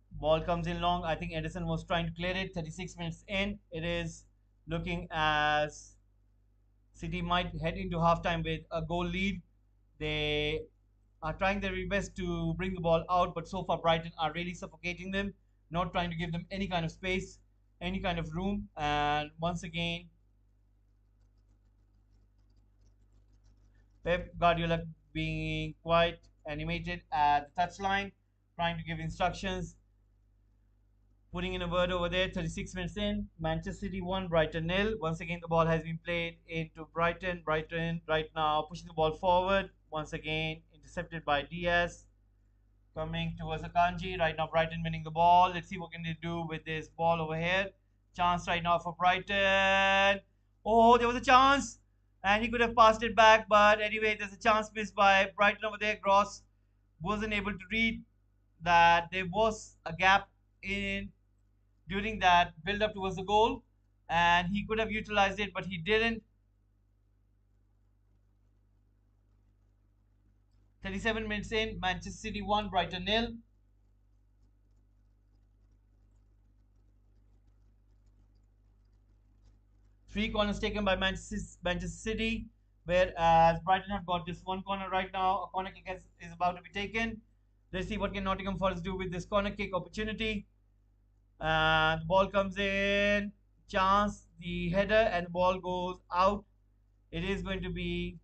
ball comes in long. I think Edison was trying to clear it. 36 minutes in. It is looking as City might head into halftime with a goal lead. They are trying their very best to bring the ball out, but so far Brighton are really suffocating them, not trying to give them any kind of space, any kind of room. And once again, Pep Guardiola being quite animated at the touchline, trying to give instructions, putting in a word over there. 36 minutes in, Manchester City 1, Brighton nil. Once again, the ball has been played into Brighton. Brighton right now pushing the ball forward. Once again, intercepted by Diaz. Coming towards Akanji. Right now, Brighton winning the ball. Let's see what can they do with this ball over here. Chance right now for Brighton. Oh, there was a chance. And he could have passed it back. But anyway, there's a chance missed by Brighton over there. Gross wasn't able to read that there was a gap in during that build up towards the goal. And he could have utilized it, but he didn't. 37 minutes in, Manchester City 1, Brighton nil. Three corners taken by Manchester City, whereas Brighton have got just one corner right now. A corner kick is about to be taken. Let's see what can Nottingham Forest do with this corner kick opportunity. And the ball comes in, chance, the header, and the ball goes out. It is going to be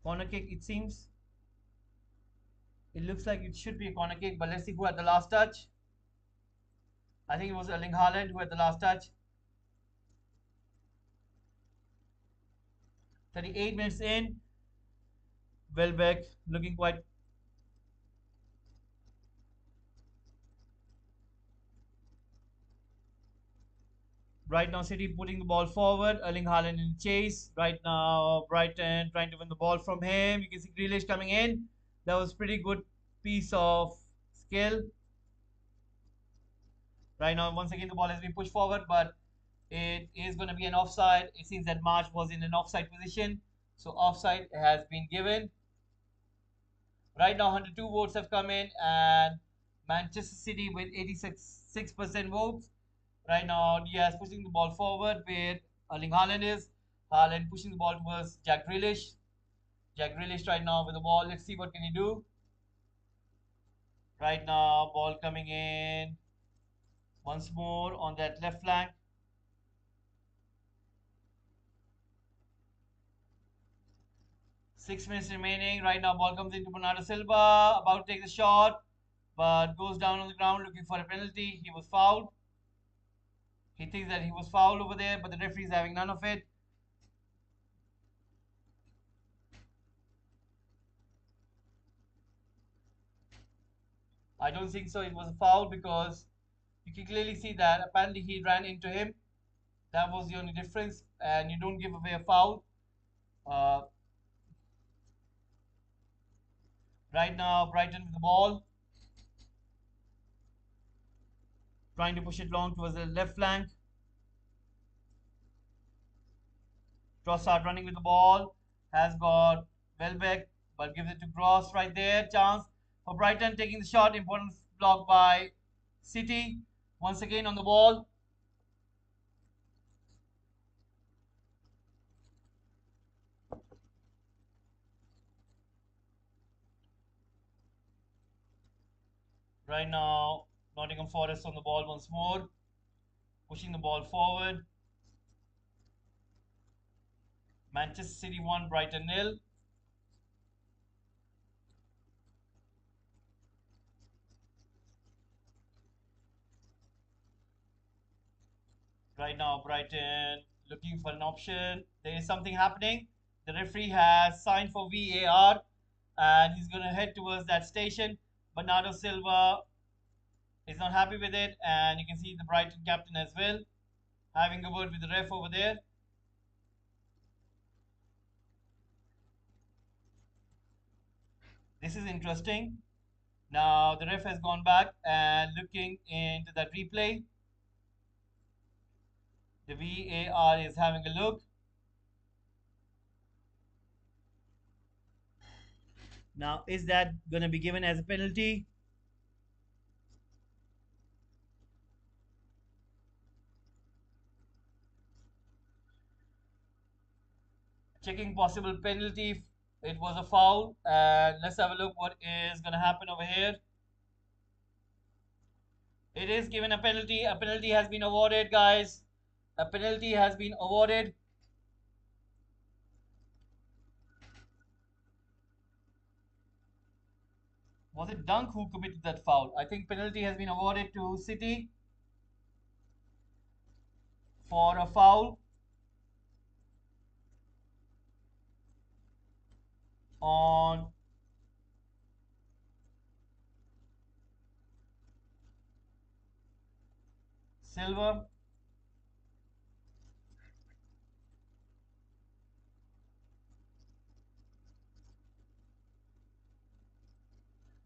corner kick, it seems. It looks like it should be a corner kick, but let's see who had the last touch. I think it was Erling Haaland who had the last touch. 38 minutes in, Welbeck looking quite. Right now, City putting the ball forward. Erling Haaland in chase. Right now, Brighton trying to win the ball from him. You can see Grealish coming in. That was pretty good piece of skill. Right now, once again, the ball has been pushed forward, but it is going to be an offside. It seems that March was in an offside position. So offside has been given. Right now, 102 votes have come in, and Manchester City with 86% votes. Right now, Diaz pushing the ball forward where Erling Haaland is. Haaland pushing the ball towards Jack Grealish. Jack Grealish right now with the ball. Let's see what can he do. Right now, ball coming in. Once more on that left flank. 6 minutes remaining. Right now, ball comes into Bernardo Silva, about to take the shot, but goes down on the ground looking for a penalty. He was fouled. He thinks that he was fouled over there, but the referee is having none of it. I don't think so. It was a foul because you can clearly see that apparently he ran into him. That was the only difference, and you don't give away a foul. Uh, right now, Brighton with the ball, trying to push it long towards the left flank. Trossard running with the ball, has got Welbeck, but gives it to Gross right there. Chance for Brighton taking the shot. Important block by City. Once again on the ball. Right now, Nottingham Forest on the ball once more, pushing the ball forward. Manchester City 1, Brighton nil. Right now, Brighton looking for an option. There is something happening. The referee has signed for VAR and he's going to head towards that station. Bernardo Silva is not happy with it, and you can see the Brighton captain as well having a word with the ref over there. This is interesting. Now the ref has gone back and looking into that replay. The VAR is having a look. Now, is that going to be given as a penalty? Checking possible penalty. It was a foul. And let's have a look what is going to happen over here. It is given a penalty. A penalty has been awarded, guys. A penalty has been awarded. Was it Dunk who committed that foul? I think penalty has been awarded to City for a foul on Silver.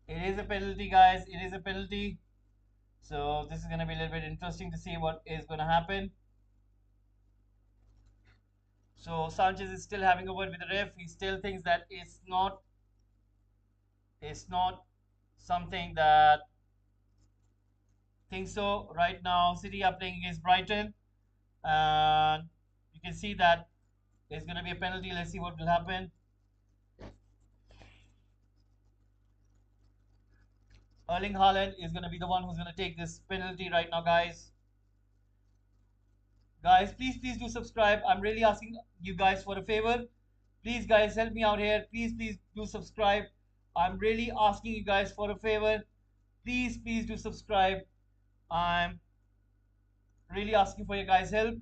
It is a penalty, guys. It is a penalty. So this is going to be a little bit interesting to see what is going to happen. So Sanchez is still having a word with the ref. He still thinks that it's not something that thinks so. Right now, City are playing against Brighton, and you can see that it's going to be a penalty. Let's see what will happen. Erling Haaland is going to be the one who's going to take this penalty right now, guys. Guys, please do subscribe. I'm really asking you guys for a favor. Please, guys, help me out here. Please do subscribe. I'm really asking you guys for a favor. Please do subscribe. I'm really asking for your guys' help.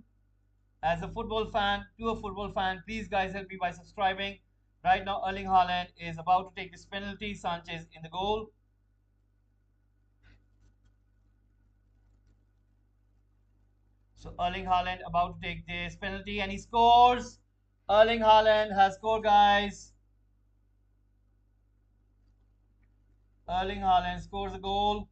As a football fan, to a football fan, please, guys, help me by subscribing. Right now, Erling Haaland is about to take this penalty. Sanchez in the goal. So Erling Haaland about to take this penalty and he scores. Erling Haaland has scored, guys. Erling Haaland scores a goal.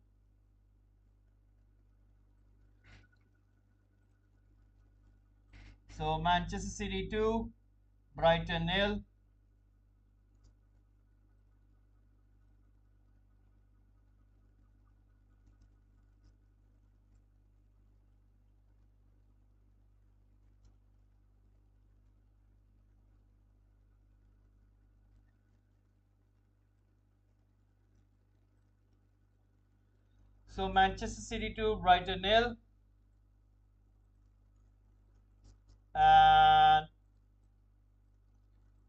So Manchester City 2, Brighton nil. So Manchester City 2, Brighton nil, and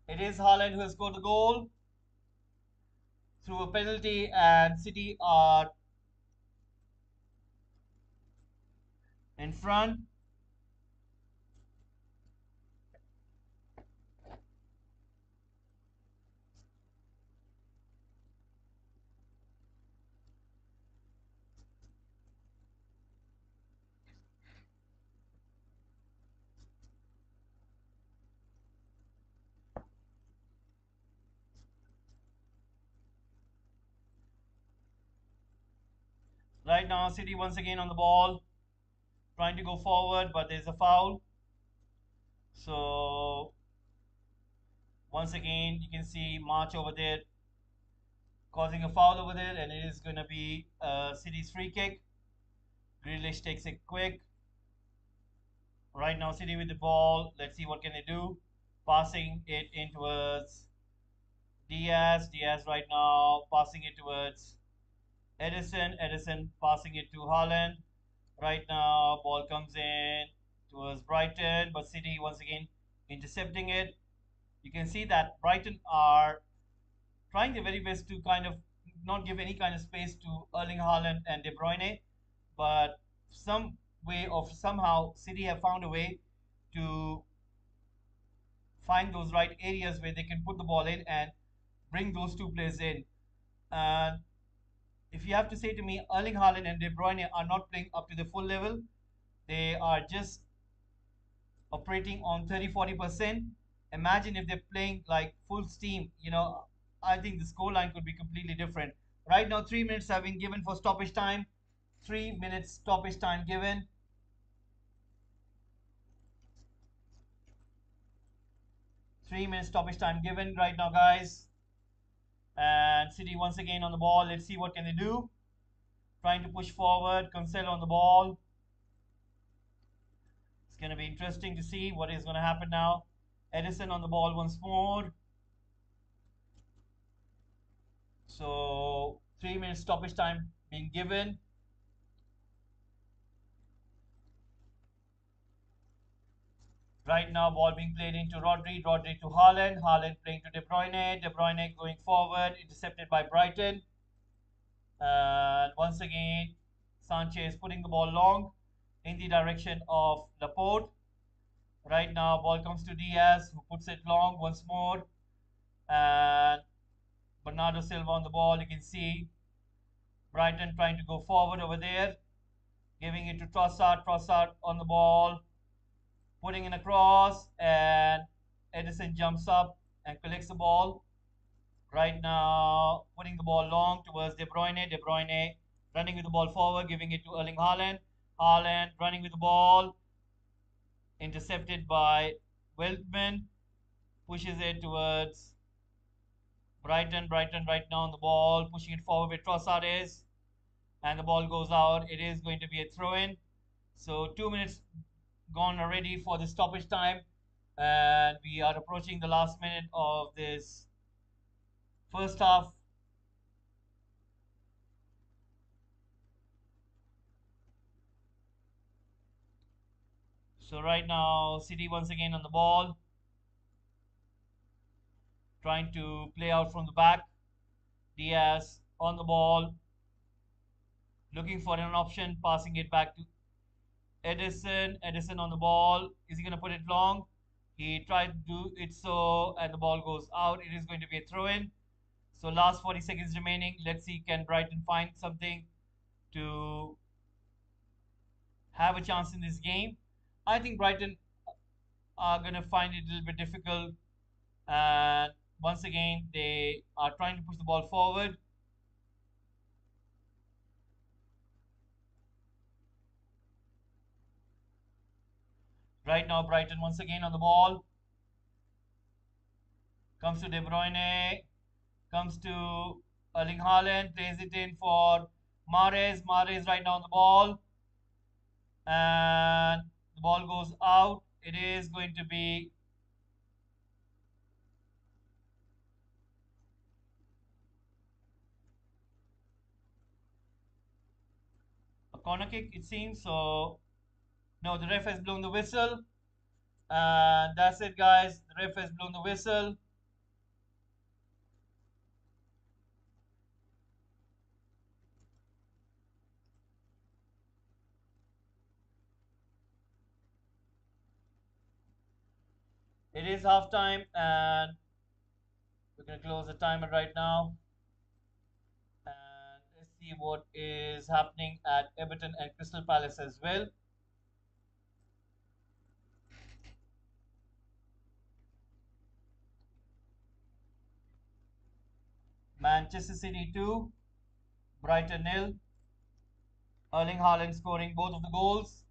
it is Haaland who has scored the goal through a penalty, and City are in front. Right now, City once again on the ball, trying to go forward, but there's a foul. So once again, you can see March over there causing a foul over there, and it is going to be City's free kick. Grealish takes it quick. Right now, City with the ball. Let's see what can they do. Passing it in towards Diaz. Diaz right now passing it towards Edison. Edison passing it to Haaland. Right now, ball comes in towards Brighton, but City once again intercepting it. You can see that Brighton are trying their very best to kind of not give any kind of space to Erling Haaland and De Bruyne, but some way of somehow City have found a way to find those right areas where they can put the ball in and bring those two players in. And if you have to say to me, Erling Haaland and De Bruyne are not playing up to the full level, they are just operating on 30-40%. Imagine if they're playing like full steam, I think the scoreline could be completely different. Right now, 3 minutes have been given for stoppage time. 3 minutes stoppage time given. 3 minutes stoppage time given right now, guys. And City once again on the ball. Let's see what can they do. Trying to push forward. Cancelo on the ball. It's going to be interesting to see what is going to happen now. Edison on the ball once more. So 3 minutes stoppage time being given. Right now, ball being played into Rodri. Rodri to Haaland. Haaland playing to De Bruyne. De Bruyne going forward. Intercepted by Brighton. And once again, Sanchez putting the ball long in the direction of Laporte. Right now, ball comes to Diaz, who puts it long once more. And Bernardo Silva on the ball. You can see Brighton trying to go forward over there. Giving it to Trossard. Trossard on the ball. Putting in a cross. And Edison jumps up and collects the ball. Right now, putting the ball long towards De Bruyne. De Bruyne running with the ball forward, giving it to Erling Haaland. Haaland running with the ball. Intercepted by Weltman. Pushes it towards Brighton. Brighton right now on the ball, pushing it forward with Trossard is. And the ball goes out. It is going to be a throw in. So 2 minutes gone already for the stoppage time. And we are approaching the last minute of this first half. So right now, City once again on the ball, trying to play out from the back. Diaz on the ball, looking for an option, passing it back to Edison. Edison on the ball. Is he going to put it long? He tried to do it so, and the ball goes out. It is going to be a throw in. So, last 40 seconds remaining. Let's see, can Brighton find something to have a chance in this game? I think Brighton are going to find it a little bit difficult. And once again, they are trying to push the ball forward. Right now, Brighton once again on the ball. Comes to De Bruyne. Comes to Erling Haaland. Plays it in for Mahrez. Mahrez right now on the ball. And the ball goes out. It is going to be corner kick, it seems. So, no, the ref has blown the whistle. And that's it, guys. The ref has blown the whistle. It is half time, and we're going to close the timer right now. And let's see what is happening at Everton and Crystal Palace as well. Manchester City 2, Brighton nil. Erling Haaland scoring both of the goals.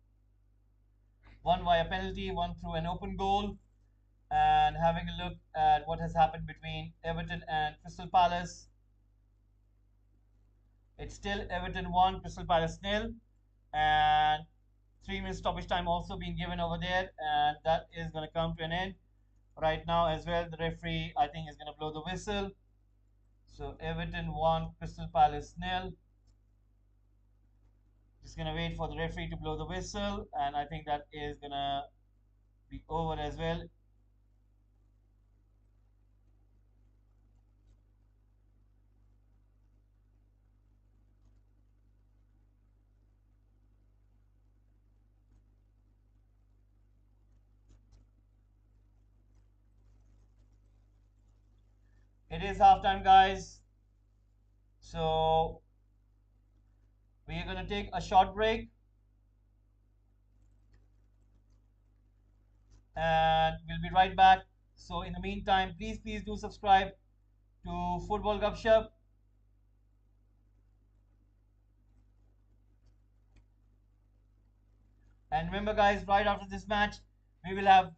One via penalty, one through an open goal. And having a look at what has happened between Everton and Crystal Palace. It's still Everton 1, Crystal Palace nil. And 3 minutes stoppage time also being given over there. And that is going to come to an end right now as well. The referee, I think, is going to blow the whistle. So Everton 1, Crystal Palace nil. Just going to wait for the referee to blow the whistle. And I think that is going to be over as well. It is halftime, guys. So we are going to take a short break. And we'll be right back. So in the meantime, please do subscribe to Football Gupshup. And remember, guys, right after this match, we will have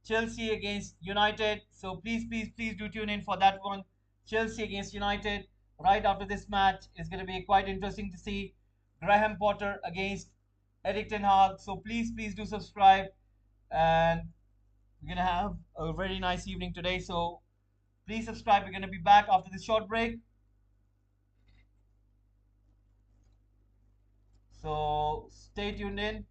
Chelsea against United. So please do tune in for that one. Chelsea against United. Right after this match is going to be quite interesting to see Graham Potter against Eric Ten Hag. So please do subscribe. And we're going to have a very nice evening today. So please subscribe. We're going to be back after this short break. So stay tuned in.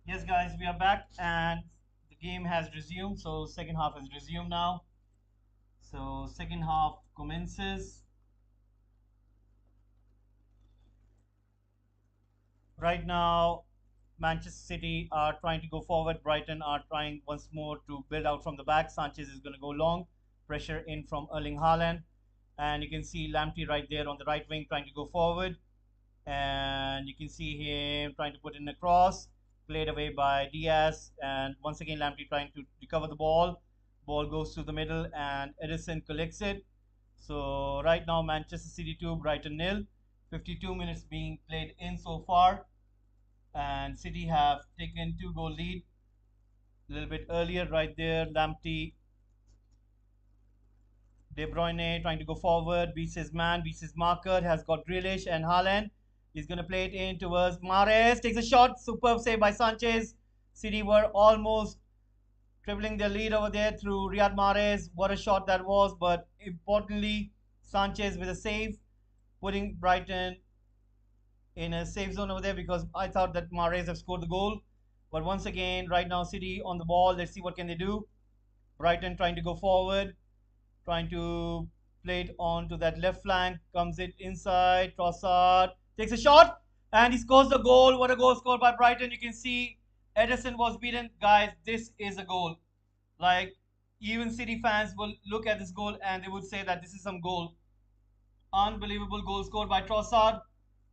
Yes, guys, we are back and the game has resumed. So, second half has resumed now. So, second half commences. Right now, Manchester City are trying to go forward. Brighton are trying once more to build out from the back. Sanchez is going to go long. Pressure in from Erling Haaland. And you can see Lamptey right there on the right wing trying to go forward. And you can see him trying to put in a cross, played away by Diaz, and once again Lamptey trying to recover the ball. Ball goes to the middle, and Edison collects it. So right now Manchester City 2, Brighton nil. 52 minutes being played in so far, and City have taken 2-goal lead a little bit earlier. Right there, Lamptey, De Bruyne trying to go forward, beats his man, beats his marker, has got Grealish and Haaland. He's going to play it in towards Mahrez, takes a shot, superb save by Sanchez. City were almost dribbling their lead over there through Riyad Mahrez. What a shot that was, but importantly, Sanchez with a save, putting Brighton in a safe zone over there because I thought that Mahrez have scored the goal. But once again, right now, City on the ball. Let's see what can they do. Brighton trying to go forward, trying to play it on to that left flank, comes it inside, Trossard takes a shot, and he scores the goal. What a goal scored by Brighton. You can see Edison was beaten. Guys, this is a goal. Like, even City fans will look at this goal and they would say that this is some goal. Unbelievable goal scored by Trossard.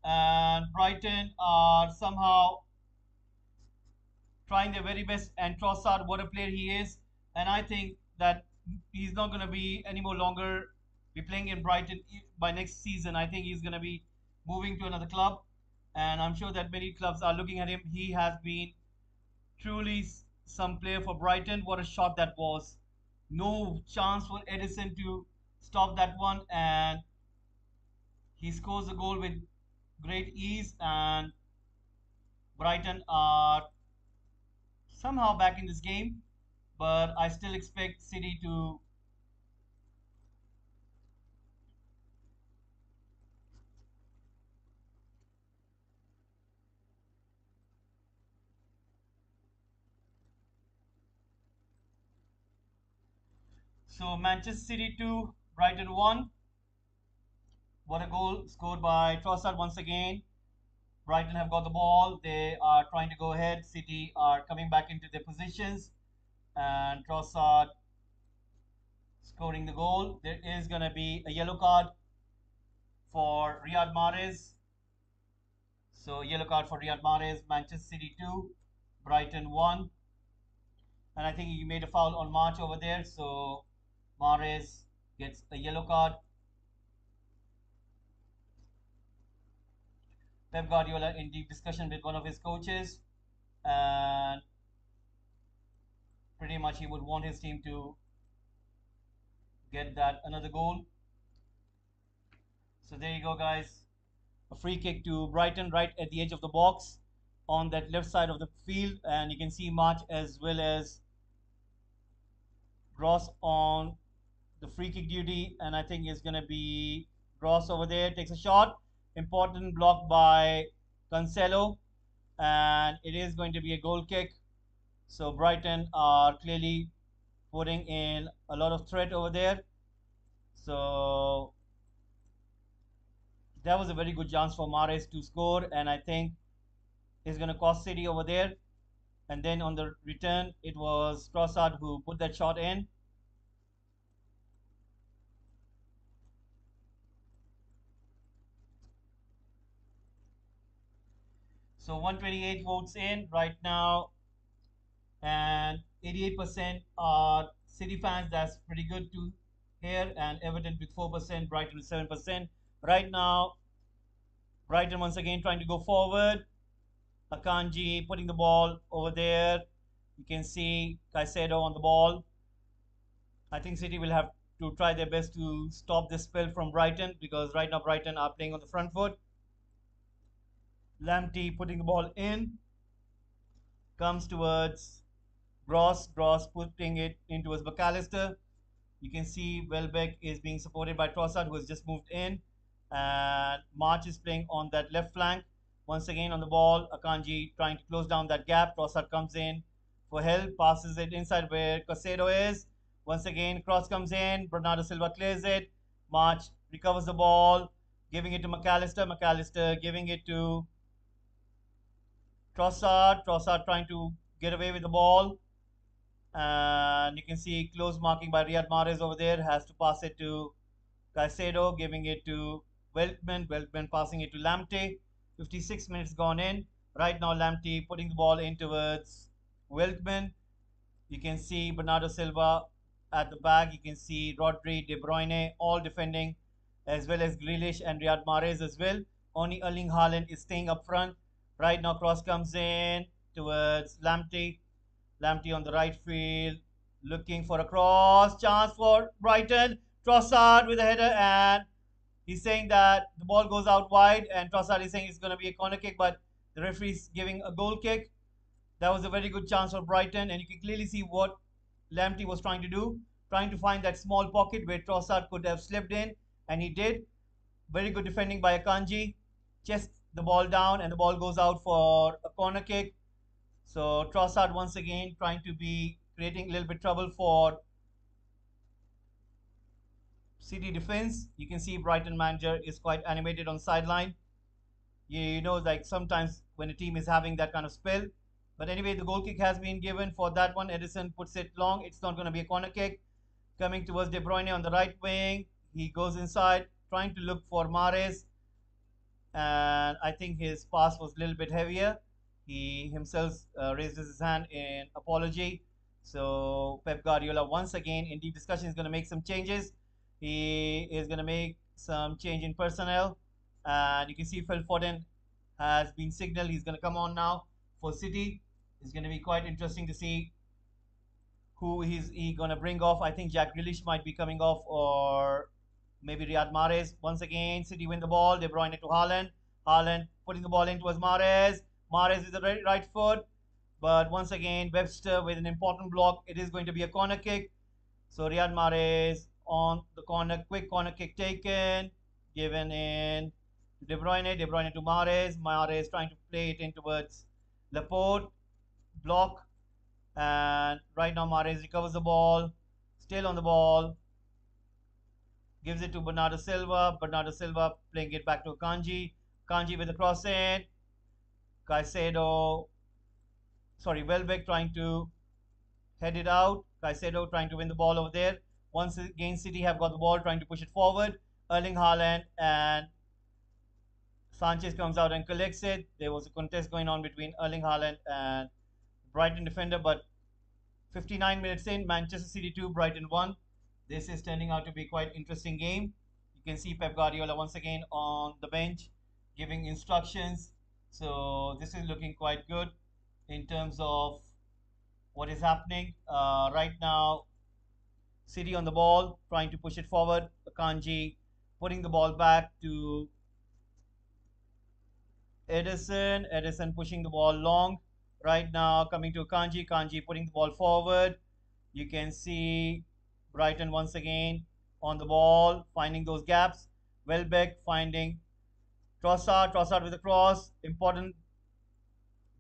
And Brighton are somehow trying their very best. And Trossard, what a player he is. And I think that he's not going to be any more longer be playing in Brighton by next season. I think he's going to be moving to another club. And I'm sure that many clubs are looking at him. He has been truly some player for Brighton. What a shot that was. No chance for Edison to stop that one. And he scores the goal with great ease. And Brighton are somehow back in this game, but I still expect City to. So Manchester City 2, Brighton 1. What a goal scored by Trossard once again. Brighton have got the ball. They are trying to go ahead. City are coming back into their positions. And Trossard scoring the goal. There is going to be a yellow card for Riyad Mahrez. So yellow card for Riyad Mahrez. Manchester City 2, Brighton 1. And I think he made a foul on March over there. So Mahrez gets a yellow card. Pep Guardiola in deep discussion with one of his coaches, and pretty much he would want his team to get that another goal. So there you go, guys. A free kick to Brighton right at the edge of the box on that left side of the field, and you can see March as well as Gross on the free kick duty, and I think it's going to be Gross over there. Takes a shot. Important block by Cancelo, and it is going to be a goal kick. So Brighton are clearly putting in a lot of threat over there. So that was a very good chance for Mahrez to score, and I think it's going to cost City over there. And then on the return, it was Trossard who put that shot in. So 128 votes in right now, and 88% are City fans. That's pretty good to hear. And Everton with 4%, Brighton with 7%. Right now, Brighton once again trying to go forward. Akanji putting the ball over there. You can see Caicedo on the ball. I think City will have to try their best to stop this spell from Brighton because right now Brighton are playing on the front foot. Lamptey putting the ball in. Comes towards Gross putting it in towards McAllister. You can see Welbeck is being supported by Trossard, who has just moved in. And March is playing on that left flank. Once again on the ball, Akanji trying to close down that gap. Trossard comes in for help, passes it inside where Casero is. Once again, cross comes in. Bernardo Silva clears it. March recovers the ball, giving it to McAllister. McAllister giving it to Trossard. Trossard trying to get away with the ball. And you can see close marking by Riyad Mahrez over there. Has to pass it to Caicedo, giving it to Weltman. Weltman passing it to Lamptey. 56 minutes gone in. Right now, Lamptey putting the ball in towards Weltman. You can see Bernardo Silva at the back. You can see Rodri, De Bruyne, all defending, as well as Grealish and Riyad Mahrez as well. Only Erling Haaland is staying up front. Right now, cross comes in towards Lamptey. Lamptey on the right field, looking for a cross. Chance for Brighton. Trossard with a header, and he's saying that the ball goes out wide, and Trossard is saying it's going to be a corner kick, but the referee is giving a goal kick. That was a very good chance for Brighton, and you can clearly see what Lamptey was trying to do, trying to find that small pocket where Trossard could have slipped in, and he did. Very good defending by Akanji. Chests the ball down, and the ball goes out for a corner kick. So Trossard once again trying to be creating a little bit trouble for City defense. You can see Brighton manager is quite animated on sideline. You know, like sometimes when a team is having that kind of spell. But anyway, the goal kick has been given for that one. Edison puts it long. It's not going to be a corner kick. Coming towards De Bruyne on the right wing. He goes inside, trying to look for Mahrez. And I think his pass was a little bit heavier. He himself raises his hand in apology. So Pep Guardiola once again in deep discussion is going to make some changes. He is going to make some change in personnel. And you can see Phil Foden has been signaled. He's going to come on now for City. It's going to be quite interesting to see who he going to bring off. I think Jack Grealish might be coming off, or maybe Riyad Mahrez. Once again, City win the ball. De Bruyne to Haaland. Haaland putting the ball in towards Mahrez. Mahrez with the right foot. But once again, Webster with an important block. It is going to be a corner kick. So Riyad Mahrez on the corner. Quick corner kick taken. Given in to De Bruyne. De Bruyne to Mahrez. Mahrez trying to play it in towards Laporte. Block. And right now Mahrez recovers the ball. Still on the ball. Gives it to Bernardo Silva. Bernardo Silva playing it back to Kanji. Kanji with the cross in. Caicedo, sorry, Welbeck trying to head it out. Caicedo trying to win the ball over there. Once again, City have got the ball, trying to push it forward. Erling Haaland and Sanchez comes out and collects it. There was a contest going on between Erling Haaland and Brighton defender, but 59 minutes in, Manchester City 2, Brighton 1. This is turning out to be quite interesting game. You can see Pep Guardiola once again on the bench giving instructions. So this is looking quite good in terms of what is happening. Right now, City on the ball, trying to push it forward. Akanji putting the ball back to Edison. Edison pushing the ball long. Right now, coming to Akanji. Kanji putting the ball forward. You can see Brighton once again on the ball, finding those gaps. Welbeck finding Trossard. Trossard with a cross. Important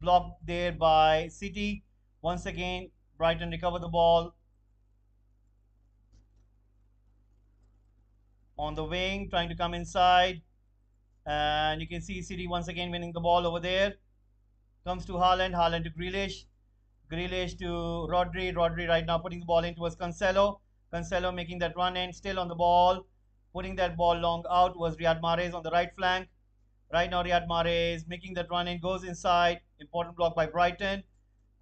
block there by City. Once again, Brighton recover the ball on the wing, trying to come inside. And you can see City once again winning the ball over there. Comes to Haaland. Haaland to Grealish. Grealish to Rodri. Rodri right now putting the ball in towards Cancelo. Cancelo making that run in, still on the ball. Putting that ball long out was Riyad Mahrez on the right flank. Right now, Riyad Mahrez making that run in, goes inside. Important block by Brighton.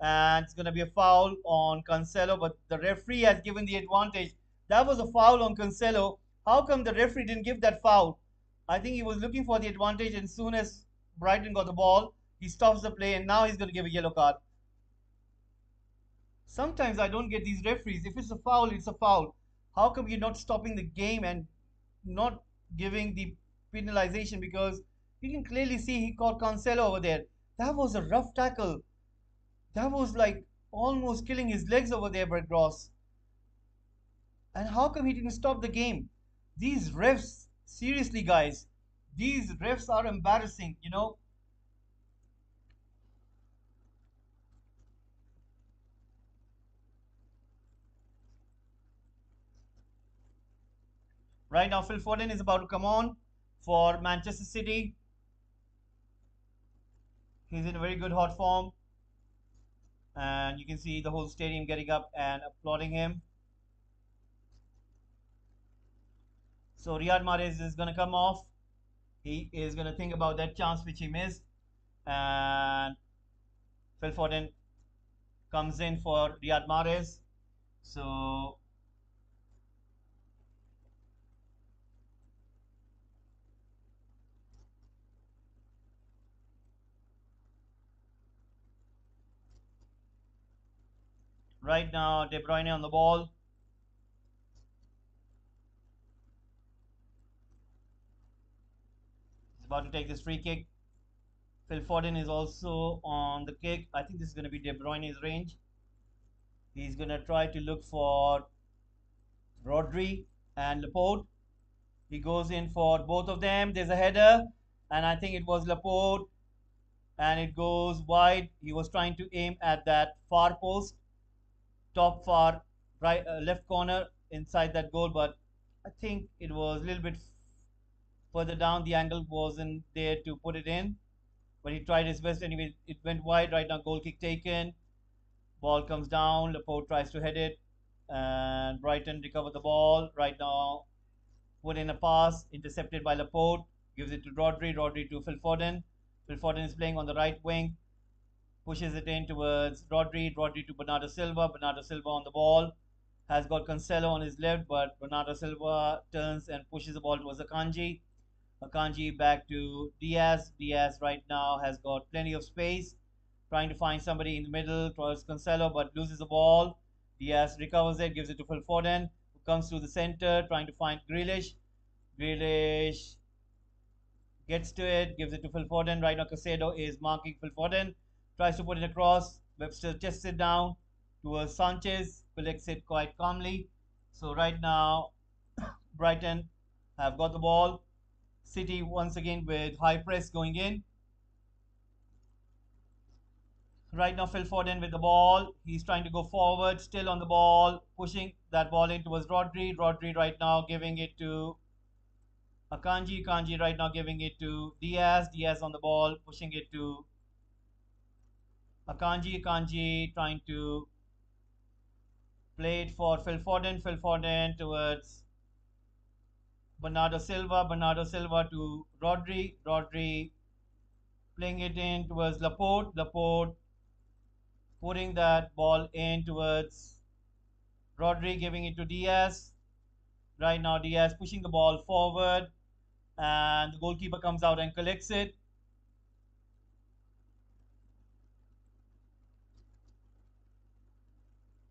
And it's going to be a foul on Cancelo, but the referee has given the advantage. That was a foul on Cancelo. How come the referee didn't give that foul? I think he was looking for the advantage, and as soon as Brighton got the ball, he stops the play, and now he's going to give a yellow card. Sometimes I don't get these referees. If it's a foul, it's a foul. How come you're not stopping the game and not giving the penalization? Because you can clearly see he caught Cancelo over there. That was a rough tackle. That was like almost killing his legs over there by Gross. And how come he didn't stop the game? These refs, seriously, guys, these refs are embarrassing, you know. Right now, Phil Foden is about to come on for Manchester City. He's in a very good hot form, and you can see the whole stadium getting up and applauding him. So Riyad Mahrez is going to come off. He is going to think about that chance which he missed, and Phil Foden comes in for Riyad Mahrez. So right now, De Bruyne on the ball. He's about to take this free kick. Phil Foden is also on the kick. I think this is going to be De Bruyne's range. He's going to try to look for Rodri and Laporte. He goes in for both of them. There's a header, and I think it was Laporte, and it goes wide. He was trying to aim at that far post, top far right left corner inside that goal, but I think it was a little bit further down. The angle wasn't there to put it in, but he tried his best anyway. It went wide. Right now, goal kick taken. Ball comes down. Laporte tries to head it, and Brighton recover the ball. Right now, put in a pass, intercepted by Laporte, gives it to Rodri, Rodri to Phil Foden. Phil Foden is playing on the right wing, pushes it in towards Rodri, Rodri to Bernardo Silva, Bernardo Silva on the ball, has got Cancelo on his left, but Bernardo Silva turns and pushes the ball towards Akanji. Akanji back to Diaz. Diaz right now has got plenty of space, trying to find somebody in the middle towards Cancelo, but loses the ball. Diaz recovers it, gives it to Phil Foden, who comes to the center, trying to find Grealish. Grealish gets to it, gives it to Phil Foden. Right now, Casado is marking Phil Foden, tries to put it across. Webster chests it down towards Sanchez, collects it quite calmly. So, right now, Brighton have got the ball. City once again with high press going in. Right now, Phil Foden with the ball. He's trying to go forward, still on the ball, pushing that ball in towards Rodri. Rodri right now giving it to Akanji. Akanji right now giving it to Diaz. Diaz on the ball, pushing it to Akanji. Akanji trying to play it for Phil Foden. Phil Foden towards Bernardo Silva. Bernardo Silva to Rodri. Rodri playing it in towards Laporte. Laporte putting that ball in towards Rodri, giving it to Diaz. Right now, Diaz pushing the ball forward, and the goalkeeper comes out and collects it.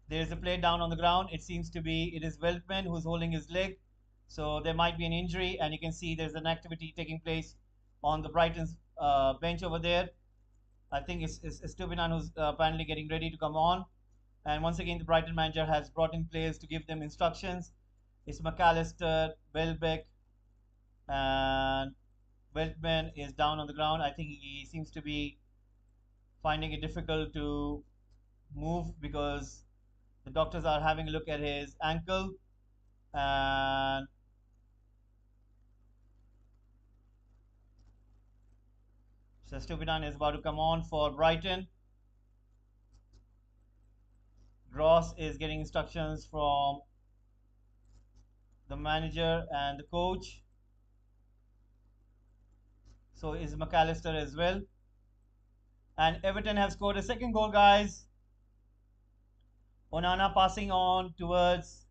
There is a play down on the ground. It seems to be it is Weltman who's holding his leg, so there might be an injury, and you can see there's an activity taking place on the Brighton's bench over there. I think it's Stupinan who's apparently getting ready to come on. And once again, the Brighton manager has brought in players to give them instructions. It's McAllister, Welbeck, and Weltman is down on the ground. I think he seems to be finding it difficult to move because the doctors are having a look at his ankle. And so Stupinan is about to come on for Brighton. Gross is getting instructions from the manager and the coach. So is McAllister as well. And Everton have scored a second goal, guys. Onana passing on towards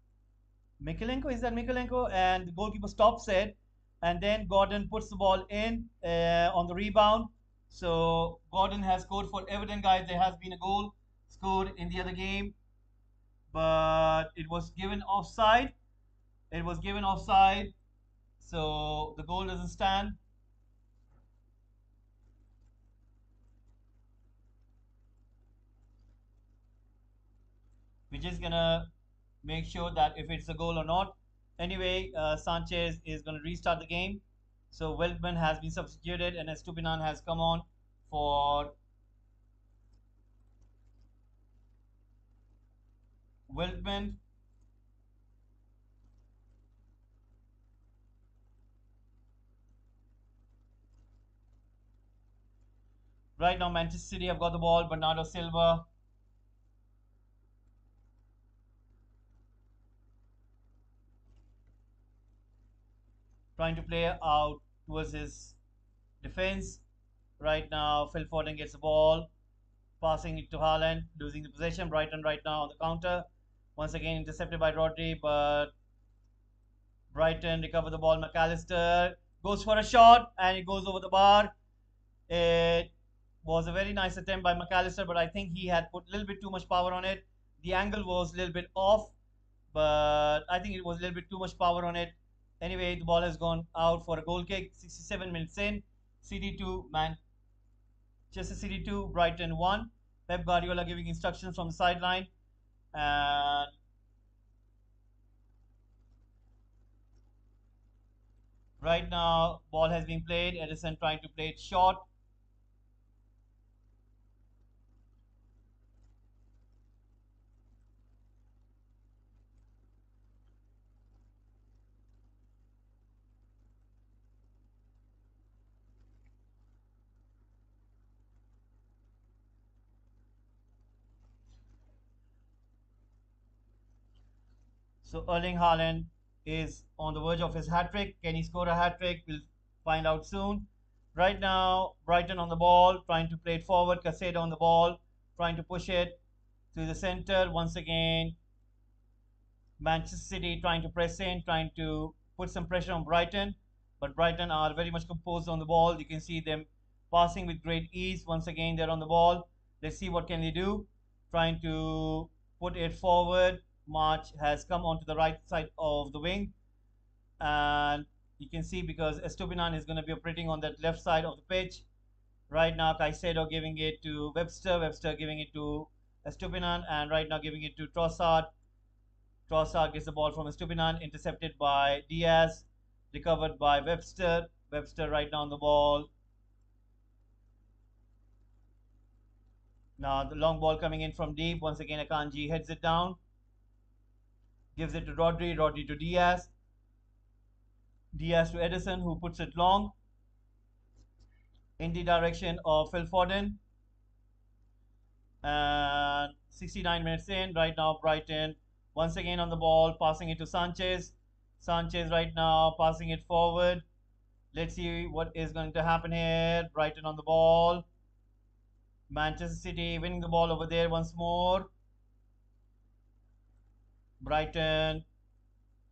Mikalenko. Is that Mikalenko? And the goalkeeper stops it. And then Gordon puts the ball in on the rebound. So Gordon has scored for Everton, guys. There has been a goal scored in the other game, but it was given offside. It was given offside. So the goal doesn't stand. We're just gonna make sure that if it's a goal or not. Anyway, Sanchez is gonna restart the game. So Weltman has been substituted, and Estupinan has come on for Weltman. Right now, Manchester City have got the ball. Bernardo Silva trying to play out towards his defense. Right now, Phil Foden gets the ball, passing it to Haaland, losing the possession. Brighton right now on the counter. Once again intercepted by Rodri, but Brighton recover the ball. McAllister goes for a shot and it goes over the bar. It was a very nice attempt by McAllister, but I think he had put a little bit too much power on it. The angle was a little bit off, but I think it was a little bit too much power on it. Anyway, the ball has gone out for a goal kick. 67 minutes in. City 2, Manchester City 2, Brighton 1. Pep Guardiola giving instructions from the sideline. And right now, ball has been played. Edison trying to play it short. So Erling Haaland is on the verge of his hat trick. Can he score a hat trick? We'll find out soon. Right now, Brighton on the ball, trying to play it forward. Casado on the ball, trying to push it to the center. Once again, Manchester City trying to press in, trying to put some pressure on Brighton. But Brighton are very much composed on the ball. You can see them passing with great ease. Once again, they're on the ball. Let's see what can they do. Trying to put it forward. March has come onto the right side of the wing. And you can see because Estupinan is going to be operating on that left side of the pitch. Right now, Caicedo giving it to Webster. Webster giving it to Estupinan. And right now giving it to Trossard. Trossard gets the ball from Estupinan, intercepted by Diaz, recovered by Webster. Webster right now on the ball. Now the long ball coming in from deep. Once again, Akanji heads it down. Gives it to Rodri. Rodri to Diaz. Diaz to Edison, who puts it long in the direction of Phil Foden. And 69 minutes in. Right now, Brighton once again on the ball, passing it to Sanchez. Sanchez right now passing it forward. Let's see what is going to happen here. Brighton on the ball. Manchester City winning the ball over there once more. Brighton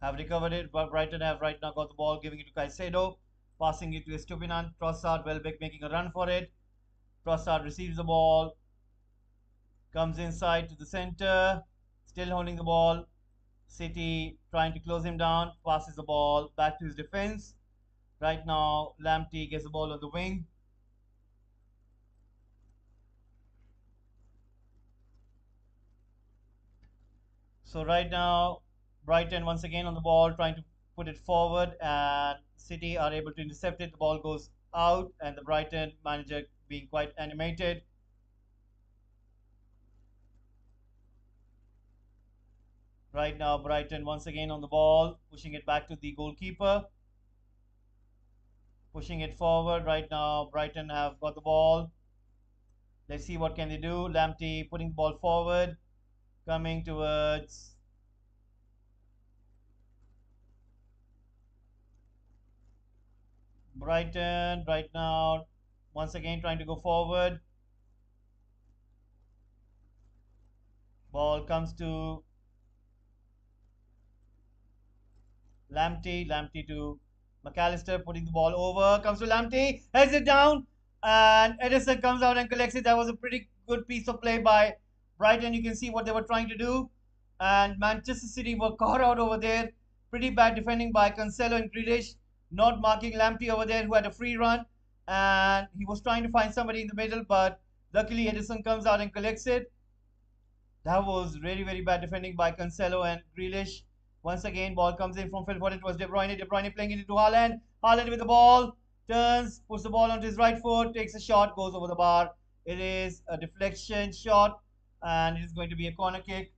have recovered it, but Brighton have right now got the ball, giving it to Caicedo, passing it to Estupinan. Trossard, Welbeck making a run for it. Trossard receives the ball, comes inside to the center, still holding the ball. City trying to close him down, passes the ball back to his defense. Right now, Lamptey gets the ball on the wing. So right now, Brighton once again on the ball, trying to put it forward, and City are able to intercept it. The ball goes out, and the Brighton manager being quite animated. Right now, Brighton once again on the ball, pushing it back to the goalkeeper, pushing it forward. Right now, Brighton have got the ball. Let's see what can they do. Lamptey putting the ball forward, coming towards Brighton right now. Once again trying to go forward. Ball comes to Lamptey. Lamptey to McAllister, putting the ball over. Comes to Lamptey, heads it down, and Edison comes out and collects it. That was a pretty good piece of play by Brighton. You can see what they were trying to do. And Manchester City were caught out over there. Pretty bad defending by Cancelo and Grealish, not marking Lamptey over there, who had a free run. And he was trying to find somebody in the middle, but luckily Edison comes out and collects it. That was really, very bad defending by Cancelo and Grealish. Once again, ball comes in from Phil Foden. It was De Bruyne. De Bruyne playing it into Haaland. Haaland with the ball. Turns, puts the ball onto his right foot, takes a shot, goes over the bar. It is a deflection shot, and it is going to be a corner kick.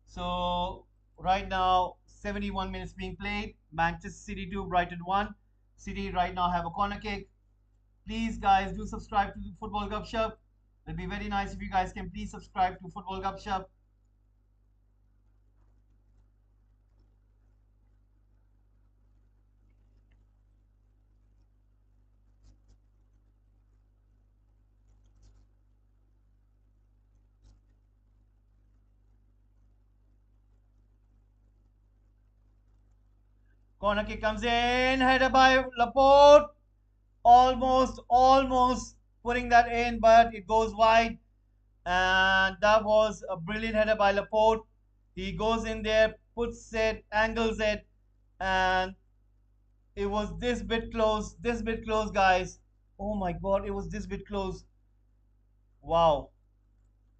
So, right now, 71 minutes being played. Manchester City 2, Brighton 1. City right now have a corner kick. Please, guys, do subscribe to Football Gupshup. It'll be very nice if you guys can please subscribe to Football Gupshup. Corner kick comes in, headed by Laporte. Almost putting that in, but it goes wide. And that was a brilliant header by Laporte. He goes in there, puts it, angles it, and it was this bit close, guys. Oh my god, it was this bit close. Wow.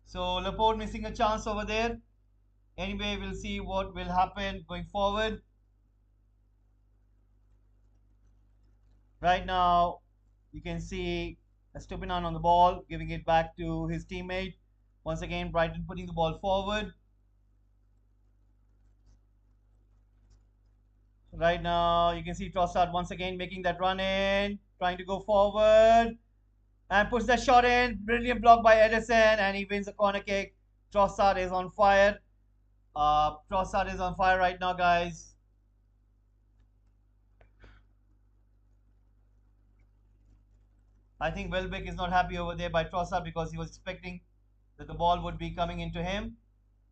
So Laporte missing a chance over there. Anyway, we'll see what will happen going forward. Right now, you can see Estupinan on the ball, giving it back to his teammate. Once again, Brighton putting the ball forward. Right now, you can see Trossard once again making that run in, trying to go forward, and puts that shot in. Brilliant block by Edison, and he wins the corner kick. Trossard is on fire. Trossard is on fire right now, guys. I think Welbeck is not happy over there by Trossard because he was expecting that the ball would be coming into him,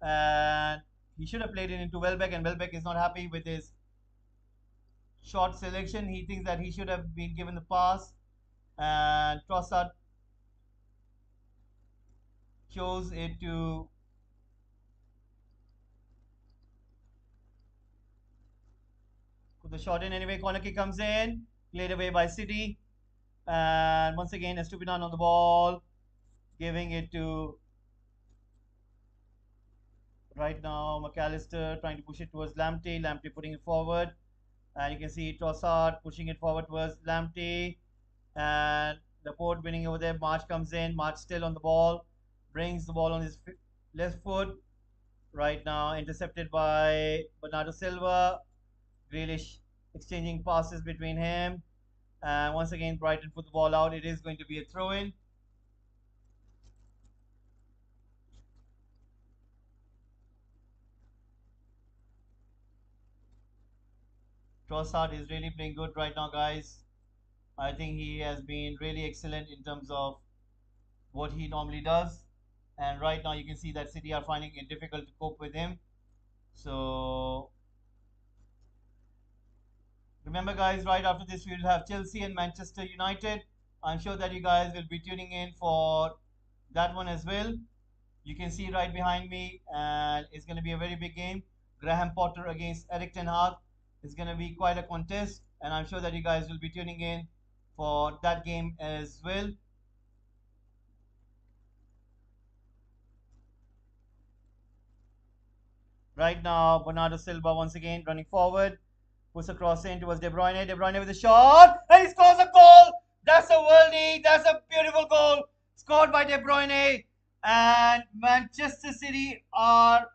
and he should have played it into Welbeck, and Welbeck is not happy with his shot selection. He thinks that he should have been given the pass, and Trossard chose it to put the shot in. Anyway, corner kick comes in, played away by City, and once again Estupinan on the ball, giving it to right now McAllister, trying to push it towards Lamptey. Lamptey putting it forward, and you can see Trossard pushing it forward towards Lamptey, and the port winning over there. March comes in. March still on the ball, brings the ball on his left foot. Right now, intercepted by Bernardo Silva. Grealish exchanging passes between him. And once again, Brighton put the ball out. It is going to be a throw in. Trossard is really playing good right now, guys. I think he has been really excellent in terms of what he normally does. And right now, you can see that City are finding it difficult to cope with him. So remember, guys, right after this, we will have Chelsea and Manchester United. I'm sure that you guys will be tuning in for that one as well. You can see right behind me, and it's going to be a very big game. Graham Potter against Eric Ten Hag. It's going to be quite a contest, and I'm sure that you guys will be tuning in for that game as well. Right now, Bernardo Silva once again running forward, puts a cross in towards De Bruyne. De Bruyne with a shot, and he scores a goal. That's a worldie. That's a beautiful goal scored by De Bruyne, and Manchester City are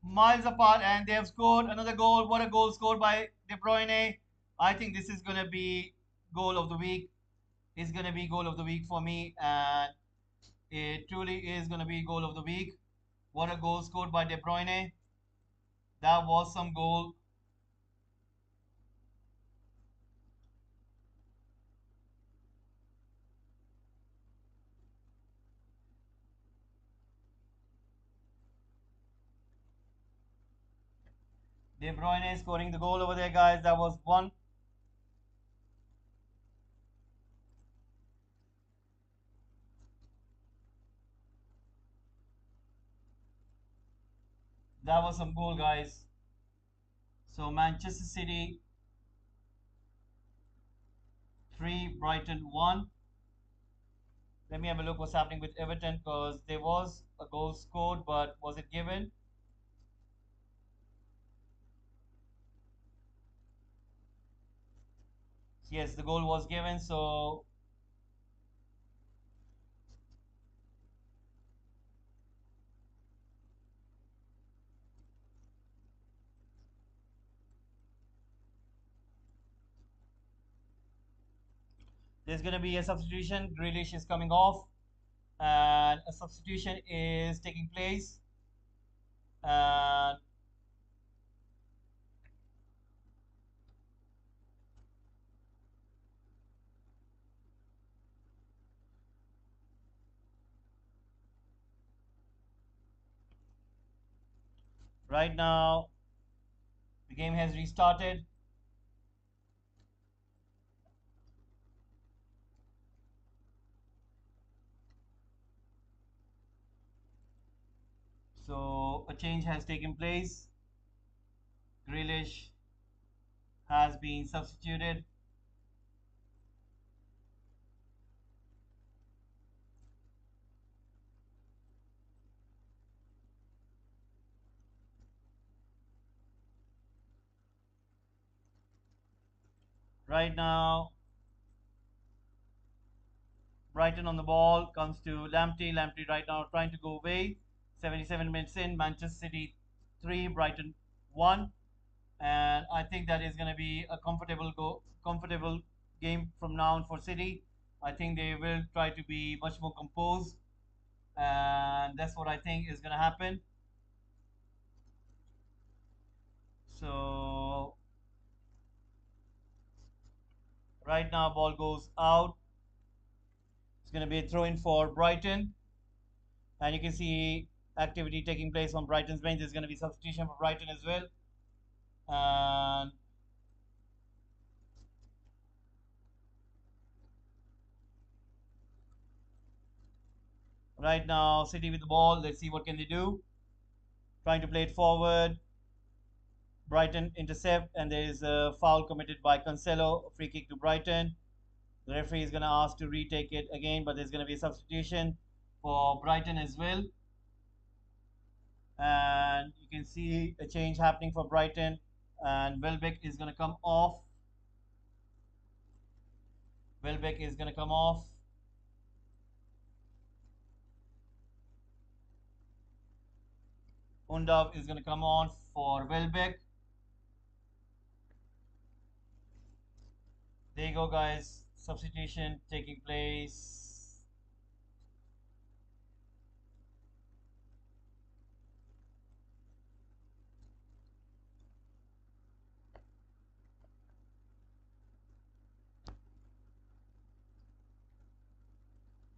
miles apart, and they have scored another goal. What a goal scored by De Bruyne. I think this is going to be goal of the week. It's going to be goal of the week for me, and it truly is going to be goal of the week. What a goal scored by De Bruyne. That was some goal. De Bruyne scoring the goal over there, guys. That was one. That was some goal, guys. So Manchester City 3, Brighton 1. Let me have a look what's happening with Everton because there was a goal scored, but was it given? Yes, the goal was given. So There's going to be a substitution. Grealish is coming off, and a substitution is taking place. And right now, the game has restarted. So a change has taken place. Grealish has been substituted. Right now, Brighton on the ball comes to Lamptey. Lamptey right now trying to go away. 77 minutes in, Manchester City 3, Brighton 1. And I think that is going to be a comfortable game from now on for City. I think they will try to be much more composed, and that's what I think is going to happen. So right now, ball goes out. It's going to be a throw in for Brighton, and you can see activity taking place on Brighton's bench. There's going to be substitution for Brighton as well, and right now, City with the ball. Let's see what can they do. Trying to play it forward. Brighton intercept, and there is a foul committed by Cancelo. Free kick to Brighton. The referee is going to ask to retake it again, but there's going to be a substitution for Brighton as well. And you can see a change happening for Brighton, and Welbeck is going to come off. Welbeck is going to come off. Undav is going to come on for Welbeck. There you go, guys. Substitution taking place.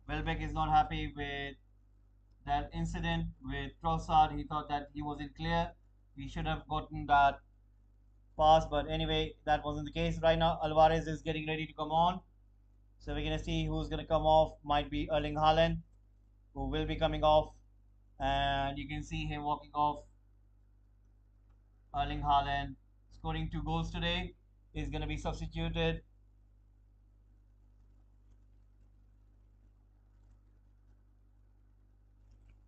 Welbeck is not happy with that incident with Trossard. He thought that he wasn't clear. We should have gotten that pass, but anyway, that wasn't the case. Right now, Alvarez is getting ready to come on. So we're going to see who's going to come off. Might be Erling Haaland, who will be coming off. And you can see him walking off. Erling Haaland, scoring 2 goals today, is going to be substituted.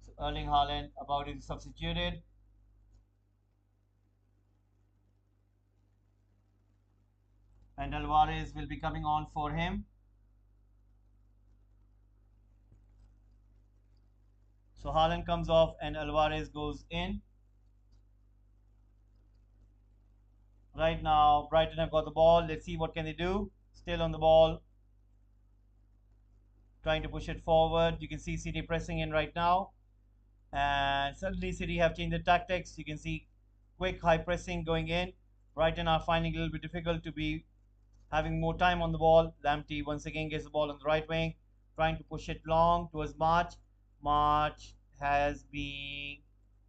So Erling Haaland about to be substituted. And Alvarez will be coming on for him. So Haaland comes off and Alvarez goes in. Right now, Brighton have got the ball. Let's see what can they do. Still on the ball, trying to push it forward. You can see City pressing in right now. And suddenly City have changed the tactics. You can see quick high pressing going in. Brighton are finding it a little bit difficult to be having more time on the ball. Lamptey once again gets the ball on the right wing, trying to push it long towards March. March has been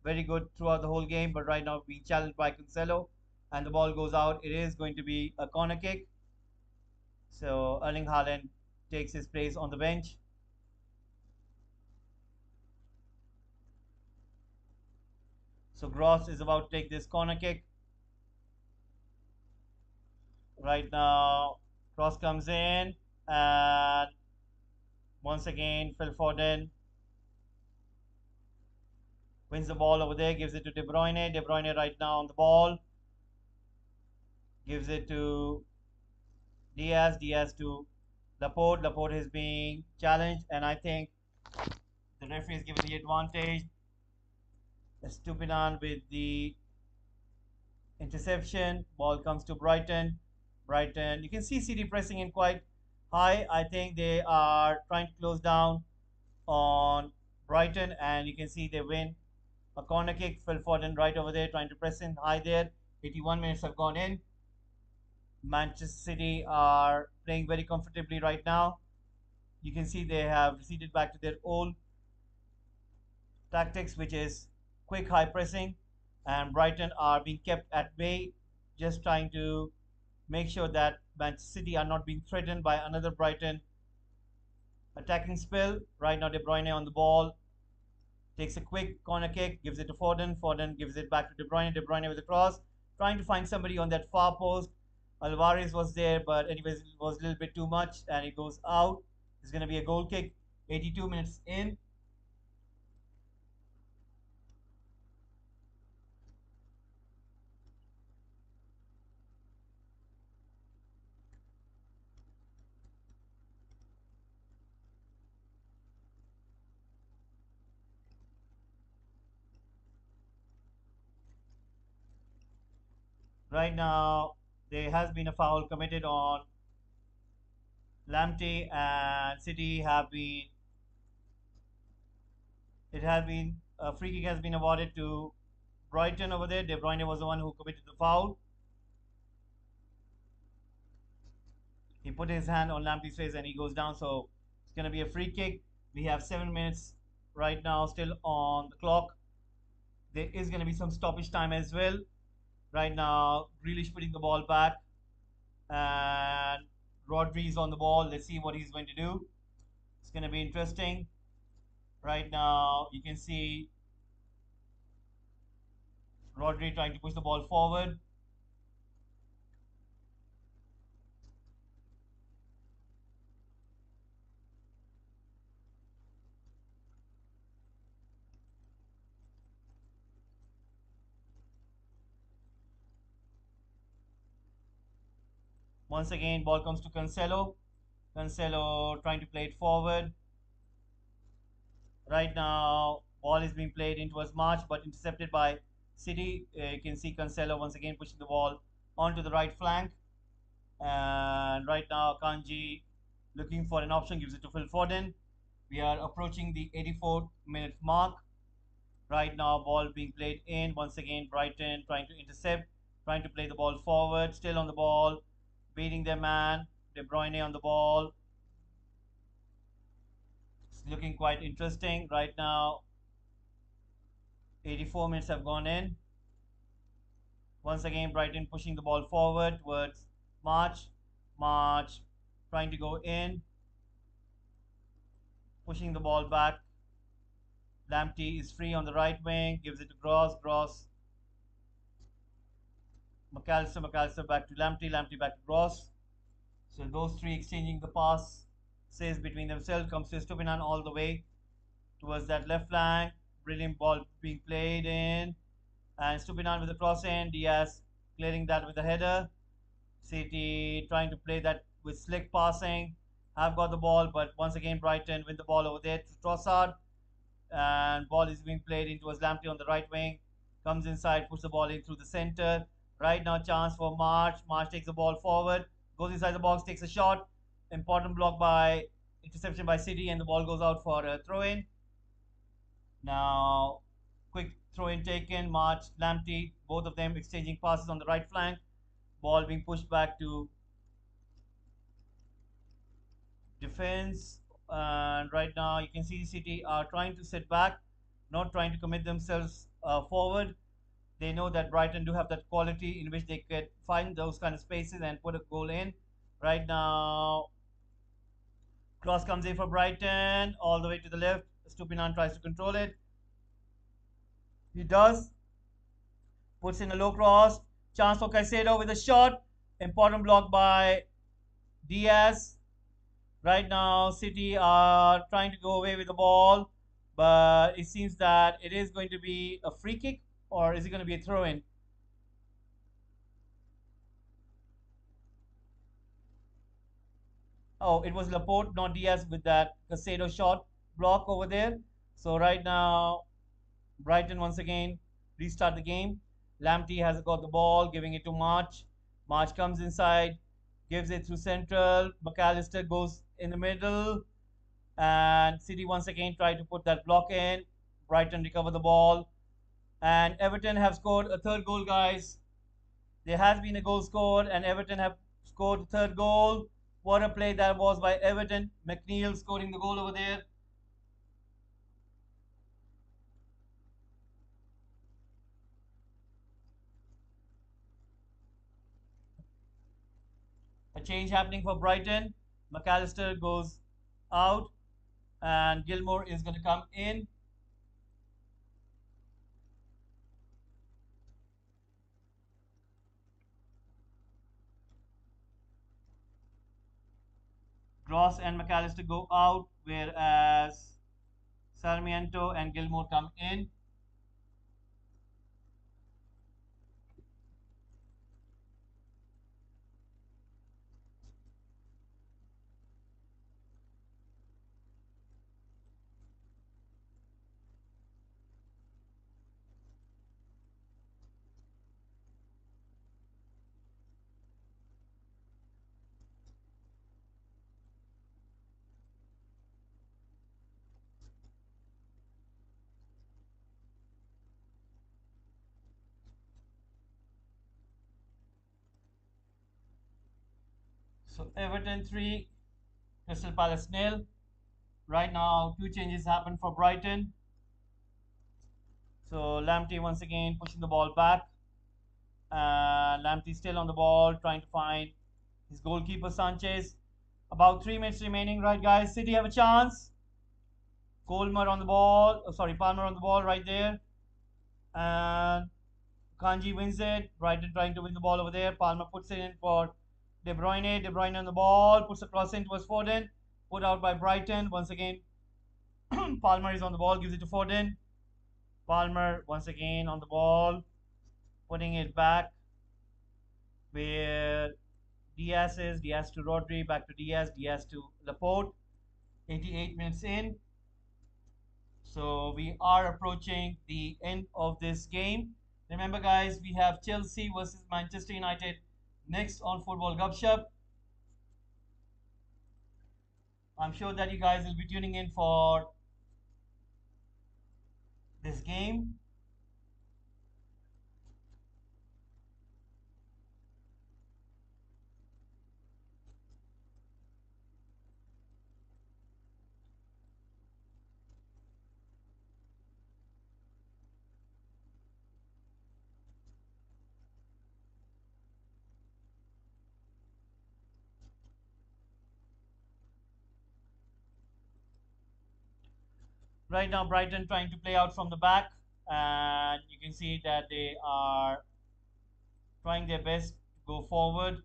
very good throughout the whole game, but right now being challenged by Cancelo, and the ball goes out. It is going to be a corner kick. So Erling Haaland takes his place on the bench. So Gross is about to take this corner kick. Right now, Cross comes in, and once again, Phil Foden wins the ball over there, gives it to De Bruyne. De Bruyne right now on the ball, gives it to Diaz. Diaz to Laporte. Laporte is being challenged, and I think the referee is giving the advantage. Stupinan with the interception. Ball comes to Brighton. Brighton, you can see City pressing in quite high. I think they are trying to close down on Brighton, and you can see they win a corner kick. Phil Foden right over there trying to press in high there. 81 minutes have gone in. Manchester City are playing very comfortably right now. You can see they have receded back to their old tactics, which is quick high pressing, and Brighton are being kept at bay, just trying to make sure that Manchester City are not being threatened by another Brighton attacking spell. Right now, De Bruyne on the ball, takes a quick corner kick, gives it to Foden. Foden gives it back to De Bruyne. De Bruyne with a cross, trying to find somebody on that far post. Alvarez was there, but anyways, it was a little bit too much, and it goes out. It's going to be a goal kick. 82 minutes in. Right now, there has been a foul committed on Lamptey, and City have been. It has been a free kick has been awarded to Brighton over there. De Bruyne was the one who committed the foul. He put his hand on Lamptey's face and he goes down. So it's going to be a free kick. We have 7 minutes right now still on the clock. There is going to be some stoppage time as well. Right now, Grealish putting the ball back, and Rodri is on the ball. Let's see what he's going to do. It's going to be interesting. Right now, you can see Rodri trying to push the ball forward. Once again, ball comes to Cancelo. Cancelo trying to play it forward. Right now, ball is being played in towards March, but intercepted by City. You can see Cancelo once again pushing the ball onto the right flank. And right now, Kanji looking for an option, gives it to Phil Foden. We are approaching the 84-minute mark. Right now, ball being played in. Once again, Brighton trying to intercept, trying to play the ball forward, still on the ball, beating their man. De Bruyne on the ball. It's looking quite interesting right now. 84 minutes have gone in. Once again, Brighton pushing the ball forward towards March. March trying to go in, pushing the ball back. Lamptey is free on the right wing, gives it to Gross. Gross. McAllister. McAllister back to Lamptey. Lamptey back to Gross. So those three exchanging the pass, says between themselves, comes to Stupinan all the way towards that left flank. Brilliant ball being played in. And Stupinan with the cross in. Diaz clearing that with a header. City trying to play that with slick passing. Have got the ball, but once again Brighton win the ball over there to Trossard. And ball is being played into a Lamptey on the right wing. Comes inside, puts the ball in through the center. Right now, chance for March. March takes the ball forward, goes inside the box, takes a shot. Important block by interception by City, and the ball goes out for a throw in. Now, quick throw in taken. March, Lamptey, both of them exchanging passes on the right flank. Ball being pushed back to defense. And right now, you can see City are trying to sit back, not trying to commit themselves forward. They know that Brighton do have that quality in which they could find those kind of spaces and put a goal in. Right now, cross comes in for Brighton, all the way to the left. Stupinan tries to control it. He does. Puts in a low cross. Chance for Caicedo with a shot. Important block by Diaz. Right now, City are trying to go away with the ball, but it seems that it is going to be a free kick, or is it going to be a throw in? Oh, it was Laporte, not Diaz, with that Casado shot block over there. So right now, Brighton once again restart the game. Lamptey has got the ball, giving it to March. March comes inside, gives it through central. McAllister goes in the middle, and City once again try to put that block in. Brighton recover the ball, and Everton have scored a third goal, guys. There has been a goal scored, and Everton have scored the third goal. What a play that was by Everton. McNeil scoring the goal over there. A change happening for Brighton. McAllister goes out, and Gilmore is going to come in. Gross and McAllister go out, whereas Sarmiento and Gilmore come in. So Everton 3, Crystal Palace nil. Right now, two changes happen for Brighton. So Lamptey once again pushing the ball back. Lamptey still on the ball, trying to find his goalkeeper Sanchez. About 3 minutes remaining, right, guys? City have a chance. Colmer on the ball. Oh, sorry, Palmer on the ball right there. And Kanji wins it. Brighton trying to win the ball over there. Palmer puts it in for De Bruyne. De Bruyne on the ball. Puts a cross in towards Foden. Put out by Brighton. Once again, Palmer is on the ball. Gives it to Foden. Palmer once again on the ball. Putting it back where Diaz is. Diaz to Rodri. Back to Diaz. Diaz to Laporte. 88 minutes in. So we are approaching the end of this game. Remember, guys, we have Chelsea versus Manchester United next on Football Gupshup. I'm sure that you guys will be tuning in for this game. Right now, Brighton trying to play out from the back, and you can see that they are trying their best to go forward.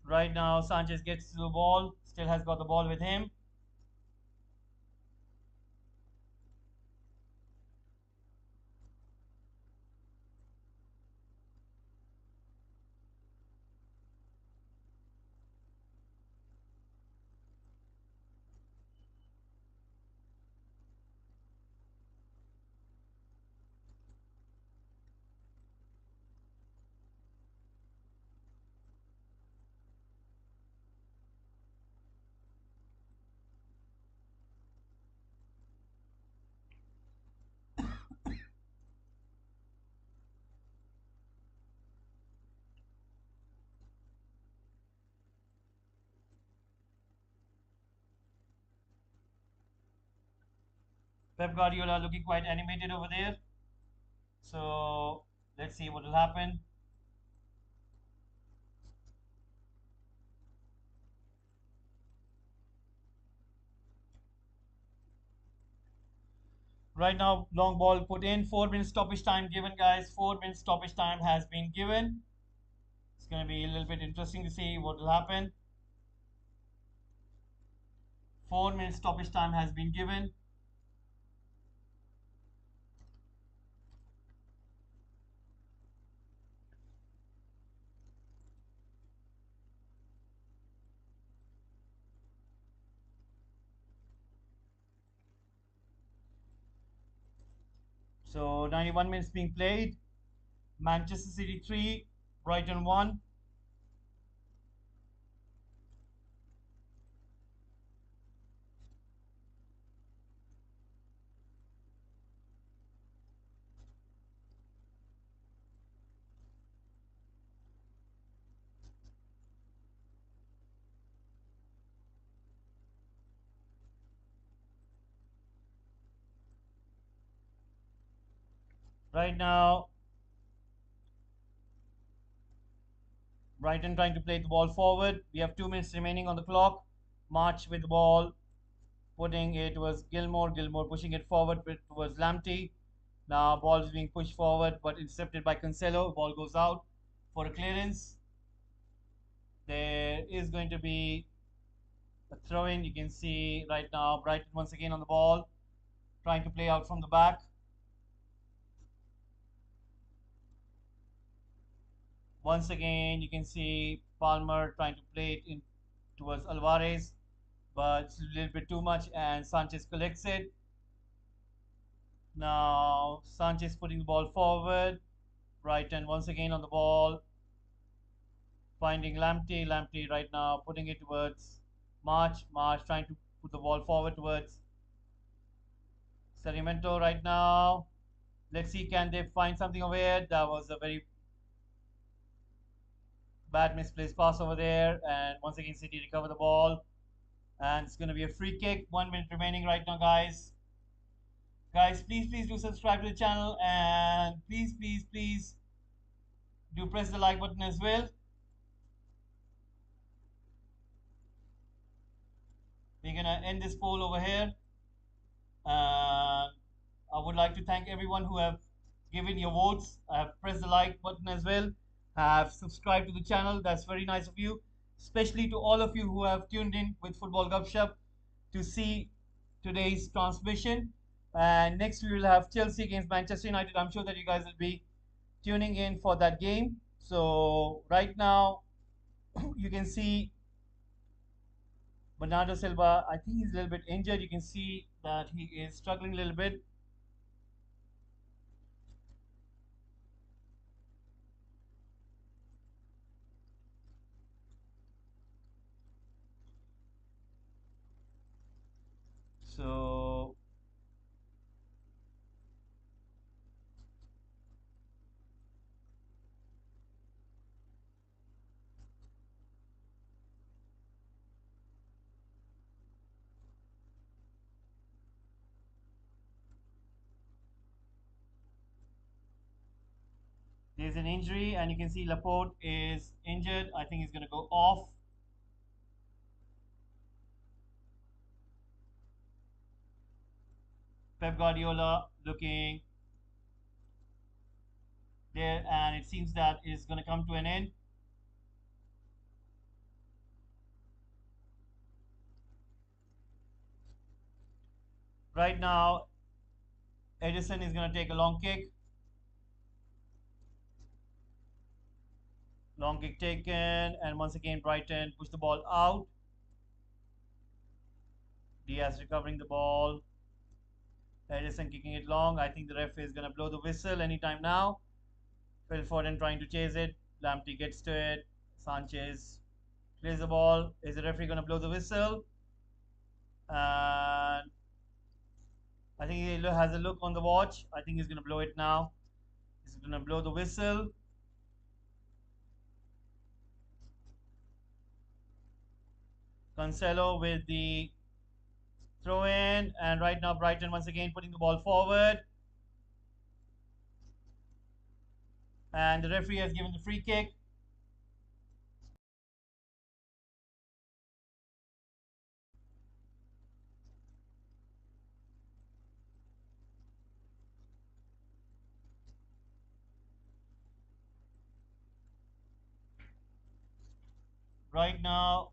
Right now, Sanchez gets to the ball, still has got the ball with him. Pep Guardiola looking quite animated over there. So let's see what will happen. Right now, long ball put in. 4 minutes stoppage time given, guys. 4 minutes stoppage time has been given. It's going to be a little bit interesting to see what will happen. 4 minutes stoppage time has been given. So 91 minutes being played. Manchester City 3, Brighton 1. Right now, Brighton trying to play the ball forward. We have 2 minutes remaining on the clock. March with the ball, putting it was Gilmore. Gilmore pushing it forward towards Lamptey. Now ball is being pushed forward, but intercepted by Cancelo. Ball goes out for a clearance. There is going to be a throw in. You can see right now Brighton once again on the ball, trying to play out from the back. Once again, you can see Palmer trying to play it in towards Alvarez, but it's a little bit too much, and Sanchez collects it. Now Sanchez putting the ball forward. Brighton once again on the ball, finding Lamptey. Lamptey right now putting it towards March. March trying to put the ball forward towards Sedimento right now. Let's see, can they find something over here? That was a very bad misplaced pass over there. And once again, City recover the ball. And it's going to be a free kick. 1 minute remaining right now, guys. Guys, please do subscribe to the channel. And please do press the like button as well. We're going to end this poll over here. And I would like to thank everyone who have given your votes. I have pressed the like button as well. Have subscribed to the channel. That's very nice of you. Especially to all of you who have tuned in with Football Gupshup to see today's transmission. And next we will have Chelsea against Manchester United. I'm sure that you guys will be tuning in for that game. So right now you can see Bernardo Silva. I think he's a little bit injured. You can see that he is struggling a little bit. So there's an injury, and you can see Laporte is injured. I think he's going to go off. Pep Guardiola looking there, and it seems that is going to come to an end. Right now, Edison is going to take a long kick. Long kick taken, and once again, Brighton push the ball out. Diaz recovering the ball. Edison kicking it long. I think the ref is going to blow the whistle anytime now. Phil Foden trying to chase it. Lamptey gets to it. Sanchez clears the ball. Is the referee going to blow the whistle? And I think he has a look on the watch. I think he's going to blow it now. He's going to blow the whistle. Cancelo with the throw in. And right now, Brighton once again putting the ball forward. And the referee has given the free kick. Right now,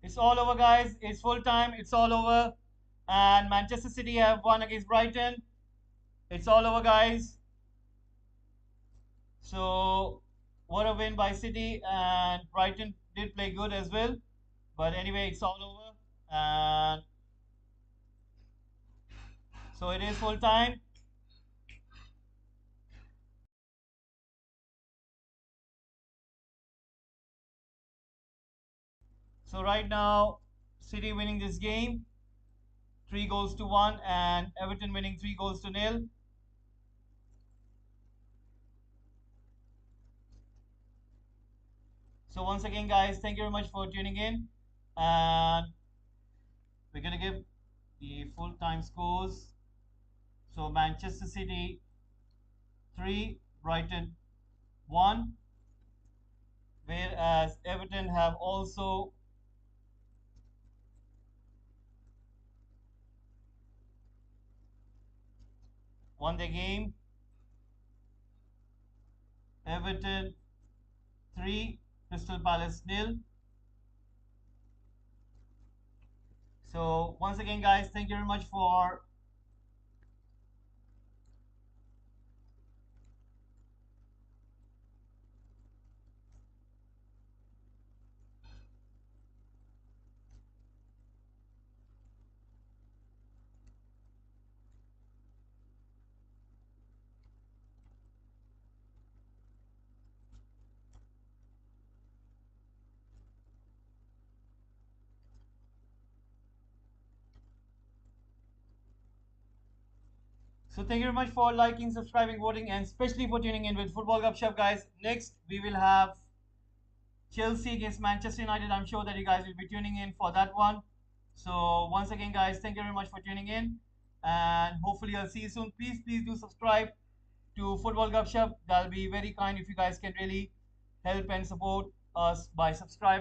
it's all over, guys. It's full time. It's all over. And Manchester City have won against Brighton. It's all over, guys. So what a win by City, and Brighton did play good as well. But anyway, it's all over, and so it is full time. So right now, City winning this game, 3 goals to 1, and Everton winning 3 goals to 0. So once again, guys, thank you very much for tuning in, and we're gonna give the full time scores. So Manchester City 3, Brighton 1, whereas Everton have also won the game. Everton 3, Crystal Palace 0. So once again, guys, thank you very much for. So thank you very much for liking, subscribing, voting, and especially for tuning in with Football Gupshup, guys. Next, we will have Chelsea against Manchester United. I'm sure that you guys will be tuning in for that one. So once again, guys, thank you very much for tuning in, and hopefully I'll see you soon. Please do subscribe to Football Gupshup. That'll be very kind if you guys can really help and support us by subscribing.